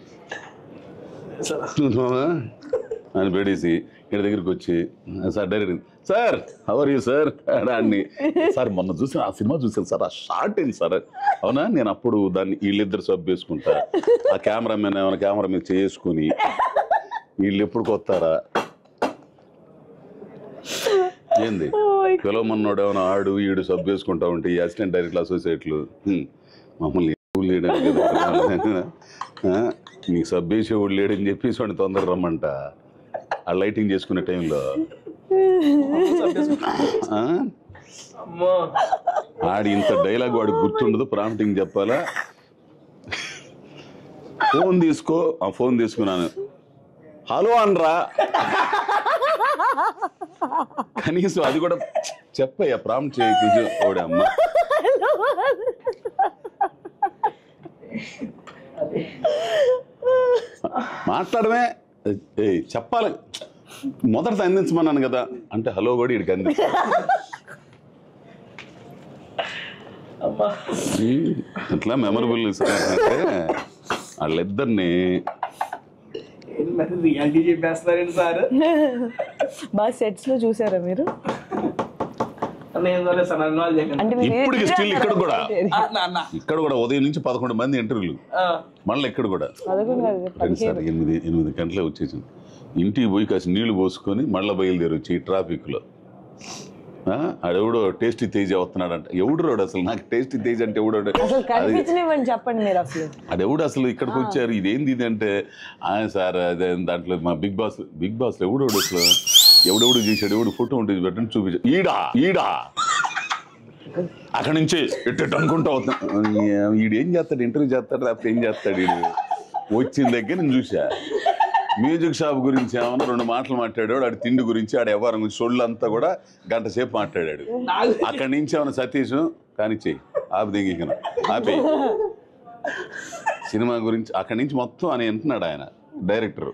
అని పెడేసి ఇక్కడ దగ్గరికి వచ్చి sir direct sir how are you sir అన్ని సార్ మొన్న చూసి ఆ సినిమా చూసాను సార్, ఆ షార్ట్ ఏంటి సార్, అవునా నేను అప్పుడు దాన్ని వీళ్ళిద్దరు సబ్ వేసుకుంటా, ఆ కెమెరామెన్ ఏమైనా కెమెరా మీద చేసుకుని వీళ్ళు ఎప్పుడు కొత్తారా ఏంది పిలవమన్నాడు ఏమైనా ఆడు ఈడు సబ్ వేసుకుంటా ఉంటే ఈ అసిస్టెంట్ డైరెక్టర్ అసోసియేట్లు మమ్మల్ని లేడని నీకు సబ్ వేసేవాడు లేడని చెప్పేసి వాడిని తొందర రమ్మంట ఆ లైటింగ్ చేసుకునే టైంలో ఆడి ఇంత డైలాగ్ వాడికి గుర్తుండదు, ప్రాంప్టింగ్ చెప్పాలా. ఫోన్ తీసుకో, ఆ ఫోన్ తీసుకున్నాను హలో అనరా కనీసం అది కూడా చెప్పయ్యా ప్రాంప్ట్ చేయ ఓడే అమ్మ మాట్లాడమే చెప్పాలి, మొదట అందించమన్నాను కదా అంటే హలో కూడా వీడికి అందించ అట్లా మెమరబుల్ అంటే వాళ్ళిద్దరిని రియాలిటీ చెప్పేస్తారండి సార్. బాగా సెట్స్ లో చూసారా మీరు? ఇప్పటికి స్టిల్ ఇక్కడ కూడా ఉదయం నుంచి 11 మంది ఇంటర్వ్యూలు, మళ్ళీ ఇక్కడ కూడా సార్ 8 గంటలే వచ్చేసింది. ఇంటికి పోయి కాసి నీళ్లు పోసుకొని మళ్ళీ బయలుదేరి వచ్చి ట్రాఫిక్ లో ఆడెవడో టేస్టీ తేజ్ అవుతున్నాడంట. ఎవడు రాడు అసలు, నాకు టేస్టీ తేజ్ అంటే ఎవడో చెప్పండి మీరు అసలు ఆడెవడు అసలు ఇక్కడికి వచ్చారు ఇదేంది ఇది అంటే సార్ అదే దాంట్లో మా బిగ్ బాస్ లో ఎవడోడు అసలు ఎవడెవడు చేశాడు ఎవడు ఫోటో ఉంటుంది పెట్టండి చూపించాడు ఈడా అక్కడి నుంచి ఎట్టు అనుకుంటా అవుతాను ఈడేం చేస్తాడు ఇంటర్వ్యూ చేస్తాడు లేకపోతే ఏం చేస్తాడు ఈడు వచ్చిన దగ్గర నేను చూసా. మ్యూజిక్ షాప్ గురించి ఏమన్నా 2 మాటలు మాట్లాడాడు, ఆడి తిండి గురించి ఆడ వ్యవహారం గురించి సొళ్ళంతా కూడా గంట సేపు మాట్లాడాడు. అక్కడి నుంచి ఏమన్నా సతీష్ కానీ చెయ్యి ఆపి దిగిన ఆపే సినిమా గురించి అక్కడి నుంచి మొత్తం అని అంటున్నాడు ఆయన డైరెక్టర్.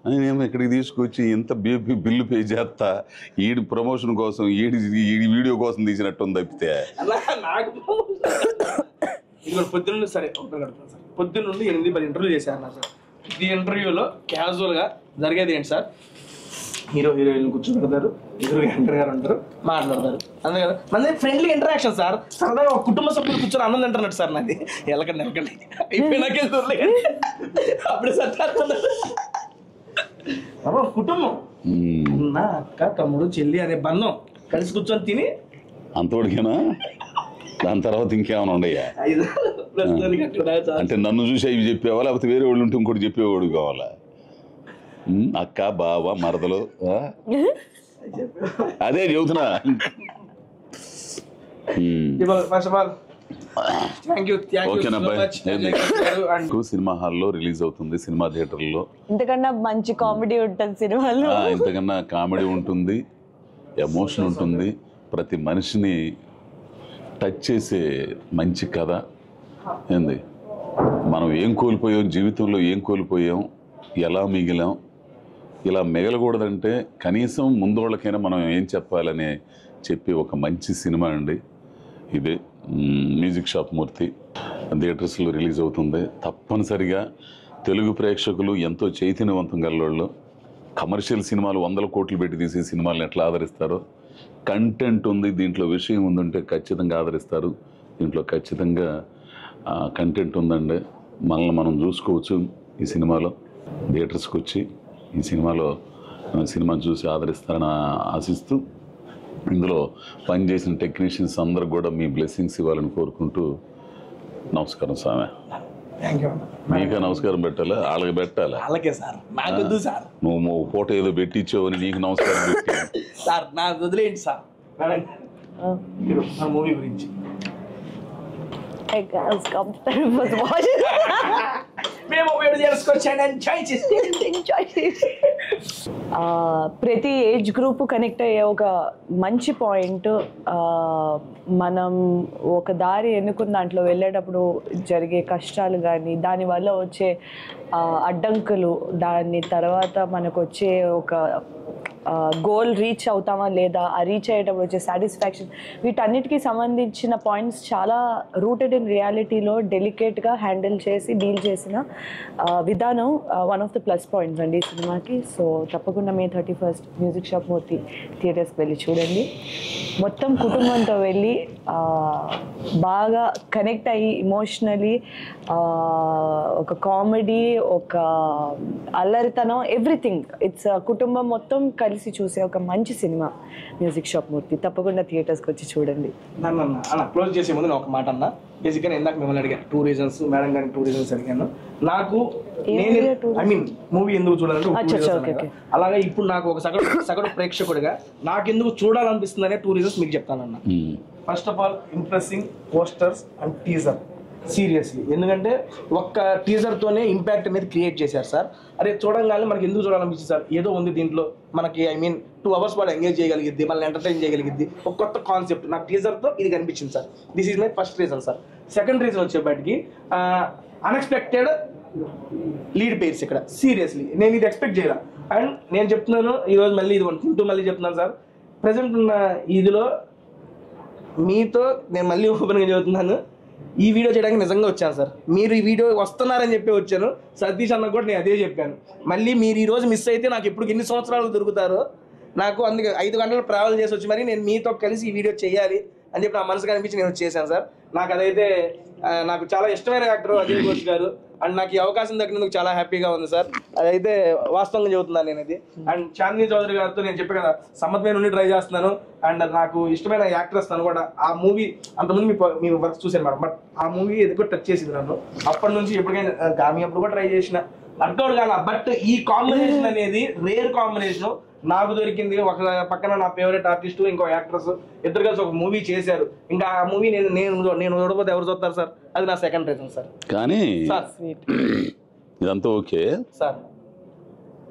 నేనేమో ఇక్కడికి తీసుకొచ్చి ఇంత బిల్లు పే చేస్తా ఈడి ప్రమోషన్ కోసం ఈడి వీడియో కోసం తీసినట్టు తప్పితే పొద్దున్న సరే పొద్దున్న నుండి 8-10 ఇంటర్వ్యూ చేశారు నా సార్. ఈ ఇంటర్వ్యూలో క్యాజువల్గా జరిగేది ఏంటి సార్, హీరోయిన్ కూర్చోబెడతారు, ఎదురు యాంకర్ గారు ఉంటారు, మాట్లాడతారు అంతే కదా. మన ఫ్రెండ్లీ ఇంటరాక్షన్ సార్, సరదాగా ఒక కుటుంబ సభ్యులు కూర్చొని అన్నం తింటున్నట్టు సార్. నాది ఎలకండి అయిపోయినాకే దూరలే అప్పుడే సత్తారు కుటుంబం అన్న అక్క తమ్ముడు చెల్లి అనే బంధం కలిసి కూర్చొని తిని అంతవరకేనా దాని తర్వాత ఇంకేమైనా ఉన్నాయా? ప్రస్తుతానికి అక్కడ చాలు. అంటే నన్ను చూసి ఇవి చెప్పేవా, లేకపోతే వేరే వాళ్ళు ఉంటే ఇంకోటి చెప్పేవాడు కావాలా? అక్క, బావ, మరదలు, అదే చెబుతున్నా. First of all thank you ఓకేనా సో బాయ్. మచ్. సినిమా హాల్లో రిలీజ్ అవుతుంది, సినిమా థియేటర్లో. ఇంతకన్నా మంచి కామెడీ ఉంటుంది సినిమాలో. ఇంతకన్నా కామెడీ ఉంటుంది, ఎమోషన్ ఉంటుంది, ప్రతి మనిషిని టచ్ చేసే మంచి కథ. ఏంది మనం ఏం కోల్పోయాం, జీవితంలో ఏం కోల్పోయాం, ఎలా మిగిలాం, ఇలా మిగలకూడదంటే కనీసం ముందు వాళ్ళకైనా మనం ఏం చెప్పాలని చెప్పి ఒక మంచి సినిమా అండి ఇదే. మ్యూజిక్ షాప్ మూర్తి థియేటర్స్లో రిలీజ్ అవుతుంది. తప్పనిసరిగా తెలుగు ప్రేక్షకులు ఎంతో చైతన్యవంతం గలవాళ్ళు. కమర్షియల్ సినిమాలు 100 కోట్లు పెట్టి తీసే సినిమాలను ఎట్లా ఆదరిస్తారో, కంటెంట్ ఉంది దీంట్లో, విషయం ఉందంటే ఖచ్చితంగా ఆదరిస్తారు. దీంట్లో ఖచ్చితంగా కంటెంట్ ఉందండి. మనల్ని మనం చూసుకోవచ్చు ఈ సినిమాలో. థియేటర్స్కి వచ్చి ఈ సినిమాను చూసి ఆదరిస్తారని ఆశిస్తూ, ఇందులో పనిచేసిన టెక్నీషియన్స్ అందరికి కూడా మీ బ్లెస్సింగ్స్ ఇవ్వాలని కోరుకుంటూ నమస్కారం స్వామి. Thank you. నీకే నమస్కారం పెట్టాలా, వాళ్ళకి పెట్టాలా? అలాగే సార్, నాకు వద్దు సార్. నువ్వు ఫోటో ఏదో పెట్టించావని నీకు నమస్కారం పెట్టి సార్ నాకు వదిలేయండి సార్. మీరు మా మూవీ గురించి మేము వీడియో చేసుకొచ్చాను, ఎంజాయ్ చేసి. ప్రతి ఏజ్ గ్రూప్ కనెక్ట్ అయ్యే ఒక మంచి పాయింట్. మనం ఒక దారి ఎన్నుకున్న దాంట్లో వెళ్ళేటప్పుడు జరిగే కష్టాలు కానీ, దానివల్ల వచ్చే అడ్డంకులు, దాని తర్వాత మనకు వచ్చే ఒక గోల్ రీచ్ అవుతామా లేదా, ఆ రీచ్ అయ్యేటప్పుడు వచ్చే సాటిస్ఫాక్షన్, వీటన్నిటికీ సంబంధించిన పాయింట్స్ చాలా రూటెడ్ ఇన్ రియాలిటీలో డెలికేట్గా హ్యాండిల్ చేసి డీల్ చేసిన విధానం one of the plus points అండి ఈ సినిమాకి. సో తప్పకుండా May 31st మ్యూజిక్ షాప్ మూర్తి థియేటర్స్కి వెళ్ళి చూడండి. మొత్తం కుటుంబంతో వెళ్ళి బాగా కనెక్ట్ అయ్యి ఇమోషనలీ, ఒక కామెడీ, ఒక అల్లరితనం, ఎవ్రీథింగ్. ఇట్స్ కుటుంబం మొత్తం కలిసి చూసే ఒక మంచి సినిమా మ్యూజిక్ షాప్ మూర్తి. తప్పకుండా థియేటర్స్కి వచ్చి చూడండి. అన్న క్లోజ్ చేసే ముందు నేను ఒక మాట అన్నా. బేసిక్గా ఇందాక మిమ్మల్ని అడిగాను 2 రీజన్స్, మేడం గారికి 2 రీజన్స్ అడిగాను. నాకు మూవీ ఎందుకు చూడాలంటే, అలాగే ఇప్పుడు నాకు ఒక సగటు ప్రేక్షకుడిగా నాకు ఎందుకు చూడాలనిపిస్తుంది అనే 2 రీజన్స్ మీకు చెప్తానన్నా. First of all impressing posters and teaser. Seriously, ఎందుకంటే ఒక్క టీజర్తోనే ఇంపాక్ట్ అనేది క్రియేట్ చేశారు సార్. అరే చూడంగానే మనకి ఎందుకు చూడాలనిపించింది సార్, ఏదో ఉంది దీంట్లో మనకి, 2 అవర్స్ పాటు ఎంగేజ్ చేయగలిగిద్ది, మనల్ని ఎంటర్టైన్ చేయగలిగిద్ది, ఒక కొత్త కాన్సెప్ట్ నాకు టీజర్తో ఇది కనిపించింది sir. This is my first reason sir. Second reason వచ్చేప్పటికి అన్ఎక్స్పెక్టెడ్ లీడ్ పేర్స్ ఇక్కడ. సీరియస్లీ నేను ఇది ఎక్స్పెక్ట్ చేయాలి. అండ్ నేను చెప్తున్నాను ఈరోజు మళ్ళీ ఇది మళ్ళీ చెప్తున్నాను సార్, ప్రజెంట్ ఉన్న ఇదిలో మీతో నేను మళ్ళీ ఓపెన్గా చెబుతున్నాను, ఈ వీడియో చేయడానికి నిజంగా వచ్చాను సార్. మీరు ఈ వీడియో వస్తున్నారని చెప్పి వచ్చాను. సతీష్ అన్న కూడా నేను అదే చెప్పాను. మళ్ళీ మీరు ఈ రోజు మిస్ అయితే నాకు ఎప్పుడు ఎన్ని సంవత్సరాలు దొరుకుతారో నాకు, అందుకే 5 గంటలు ట్రావెల్ చేసి వచ్చి మరి నేను మీతో కలిసి ఈ వీడియో చేయాలి అని చెప్పి నా మనసుకు అనిపించి నేను చేశాను సార్. నాకు అదైతే నాకు చాలా ఇష్టమైన యాక్టర్ అజయ్ ఘోష్ గారు. అండ్ నాకు ఈ అవకాశం దక్కినందుకు చాలా హ్యాపీగా ఉంది సార్. అదైతే వాస్తవంగా చెబుతున్నాను నేను ఇది. అండ్ చాందిని చౌదరి గారితో నేను చెప్పే కదా, సమ్మత్ నుండి ట్రై చేస్తున్నాను. అండ్ నాకు ఇష్టమైన యాక్ట్రెస్ తను కూడా. ఆ మూవీ అంతకుముందు మీ వర్క్ చూశాను మేడం, బట్ ఆ మూవీ ఎందుకు టచ్ చేసింది నన్ను. అప్పటి నుంచి ఎప్పటికైనా గామి అప్పుడు కూడా ట్రై చేసిన, వర్కౌట్ కాల. బట్ ఈ కాంబినేషన్ అనేది రేర్ కాంబినేషన్ నాకు దొరికింది. ఒక పక్కన నా ఫేవరెట్ ఆర్టిస్ట్, ఇంకో యాక్ట్రెస్, ఇద్దరు కలిసి ఒక మూవీ చేశారు. ఇంకా ఆ మూవీ నేను చూడకపోతే ఎవరు చూస్తారు సార్? అది నా సెకండ్ రీజన్ సార్. కానీ సార్ ఇదంతా ఓకే సార్,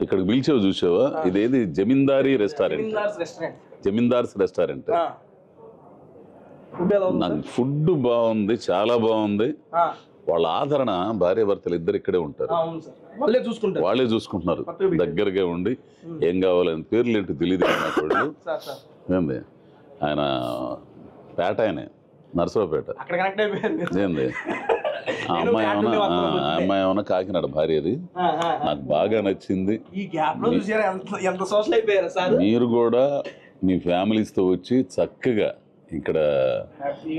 ఇక్కడికి పిలిచావు చూసావా, ఇదేది జమీందారీ రెస్టారెంట్, జమీందార్స్ రెస్టారెంట్. నాకు ఫుడ్ బాగుంది, చాలా బాగుంది. వాళ్ళ ఆదరణ, భార్య భర్తలు ఇద్దరు ఇక్కడే ఉంటారు, వాళ్ళే చూసుకుంటున్నారు దగ్గరగా ఉండి. ఏం కావాలని పేర్లు ఏంటో తెలియదు వాళ్ళు. ఏంది ఆయన పేట, ఆయనే నరసరావుపేట. ఏంది ఆ అమ్మాయి ఏమన్నా కాకినాడ భార్య. అది నాకు బాగా నచ్చింది. మీరు కూడా మీ ఫ్యామిలీస్తో వచ్చి చక్కగా ఇక్కడ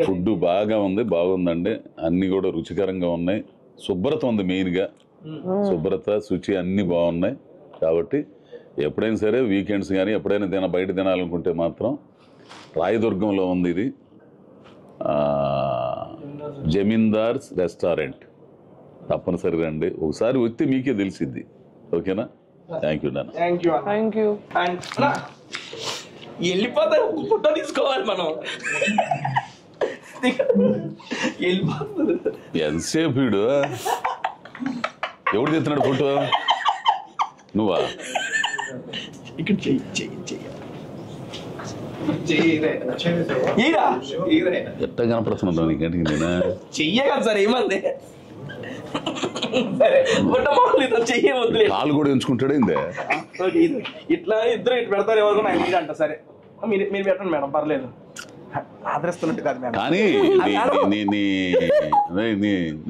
ఫుడ్ బాగా ఉంది, బాగుందండి. అన్ని కూడా రుచికరంగా ఉన్నాయి. శుభ్రత ఉంది, మెయిన్గా శుభ్రత, శుచి అన్నీ బాగున్నాయి. కాబట్టి ఎప్పుడైనా సరే వీకెండ్స్ కానీ ఎప్పుడైనా బయట తినాలనుకుంటే మాత్రం రాయదుర్గంలో ఉంది ఇది. జమీందార్స్ రెస్టారెంట్ తప్పనిసరిగా రండి, ఒకసారి వస్తే మీకే తెలిసిద్ది. ఓకేనా? థ్యాంక్ యూ నాన్న. Thank you thank you. And వెళ్ళిపోతారు, ఫోటో తీసుకోవాలి మనం. వెళ్ళిపోతారు. ఎంతసేపు వీడు ఎవడు తెస్తున్నాడు ఫోటో? నువ్వా? ఇక్కడ చెయ్యి ఎట్ట కనపడుతున్నా నీకంటే నేను చెయ్యే కదా సార్, ఏమంది సరే చెయ్యే వద్దులే. కాలు కూడా ఎంచుకుంటాడే ఇందే. ఇట్లా ఇద్దరు ఇటు పెడతారు, ఎవరు నాకు అంట. సరే మీరు పెట్టండి మేడం, పర్లేదు. ఆదరిస్తున్నట్టు కాదు మేడం. కానీ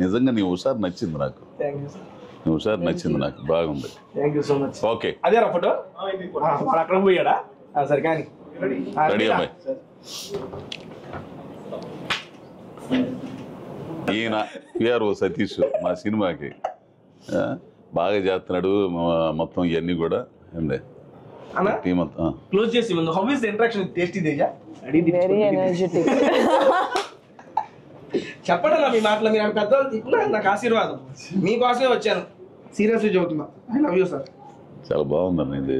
నిజంగా నీ హుషారు నచ్చింది నాకు. Thank you sir. నీ హుషారు నచ్చింది నాకు, బాగుంది. Thank you so much. Okay, అదేరా ఫోటో వాడు అక్కడ పోయాడా? సరే కానీ రెడీ అమ్మాయి. ఈయన పిఆర్ఓ సతీష్ మా సినిమాకి బాగా చేస్తున్నాడు మొత్తం ఇవన్నీ కూడా. టీమ్ అంతా క్లోజ్ చేసి ముందు how is the interaction tasty Teja? Very energetic. చెప్పండి అన్న మీ మాటలు, మీరు పెద్దవాళ్ళు తిప్పినా నాకు ఆశీర్వాదం. మీకోసమే వచ్చాను, సీరియస్లీ చెబుతున్నా. I love you sir. చాలా బాగుందండి ఇది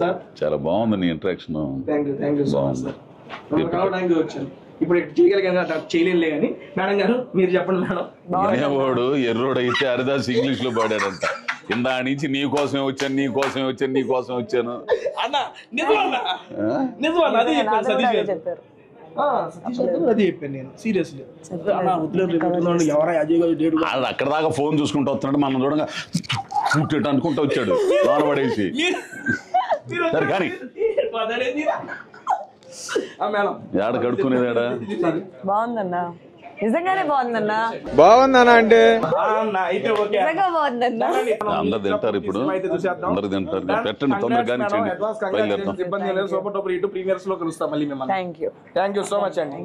సార్. చాలా బాగుంది నీ interaction. Thank you so much sir. కలవడానికి వచ్చాను. ఇప్పుడు చేయగలిగాను, చేయలేనులే కానీ. మేడం గారు మీరు చెప్పండి మేడం. వినేవాడు ఎర్రోడు అయితే హరిదాస్ ఇంగ్లీష్ లో పాడాడంట. కింద నుంచి నీ కోసమే వచ్చాను, నీ కోసమే వచ్చాను, నీ కోసం వచ్చాను అన్న. నిజమన్నా నిజమన్నా, అదే చెప్పాను సతీష్ గారు. చెప్పారు. అదే చెప్పాను నేను సీరియస్లీ. ఎవరా అజయ్ గారు డేట్ వాళ్ళు అక్కడ దాకా ఫోన్ చూసుకుంటూ వస్తున్నాడు, మనం చూడంగా అనుకుంటూ వచ్చాడు లోన పడేసి. సరే కానీ ఏడ కడుక్కునేదాడా? బాగుందన్నా, నిజంగానే బాగుందన్నా. బాగుందన్నా అంటే నిజంగా బాగుందన్నా. అందరు తింటారు ఇప్పుడు, అందరు తింటారు. పెట్టండి తొందరగా కానిచ్చేయండి, బయలుదేరుతాం. ఇబ్బంది లేదు. సూపర్ టూపర్ ఇటు ప్రీమియర్స్ లో కలుస్తాం మళ్ళీ మిమ్మల్ని. Thank you. Thank you so much అండి.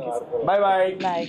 Bye bye. బాయ్.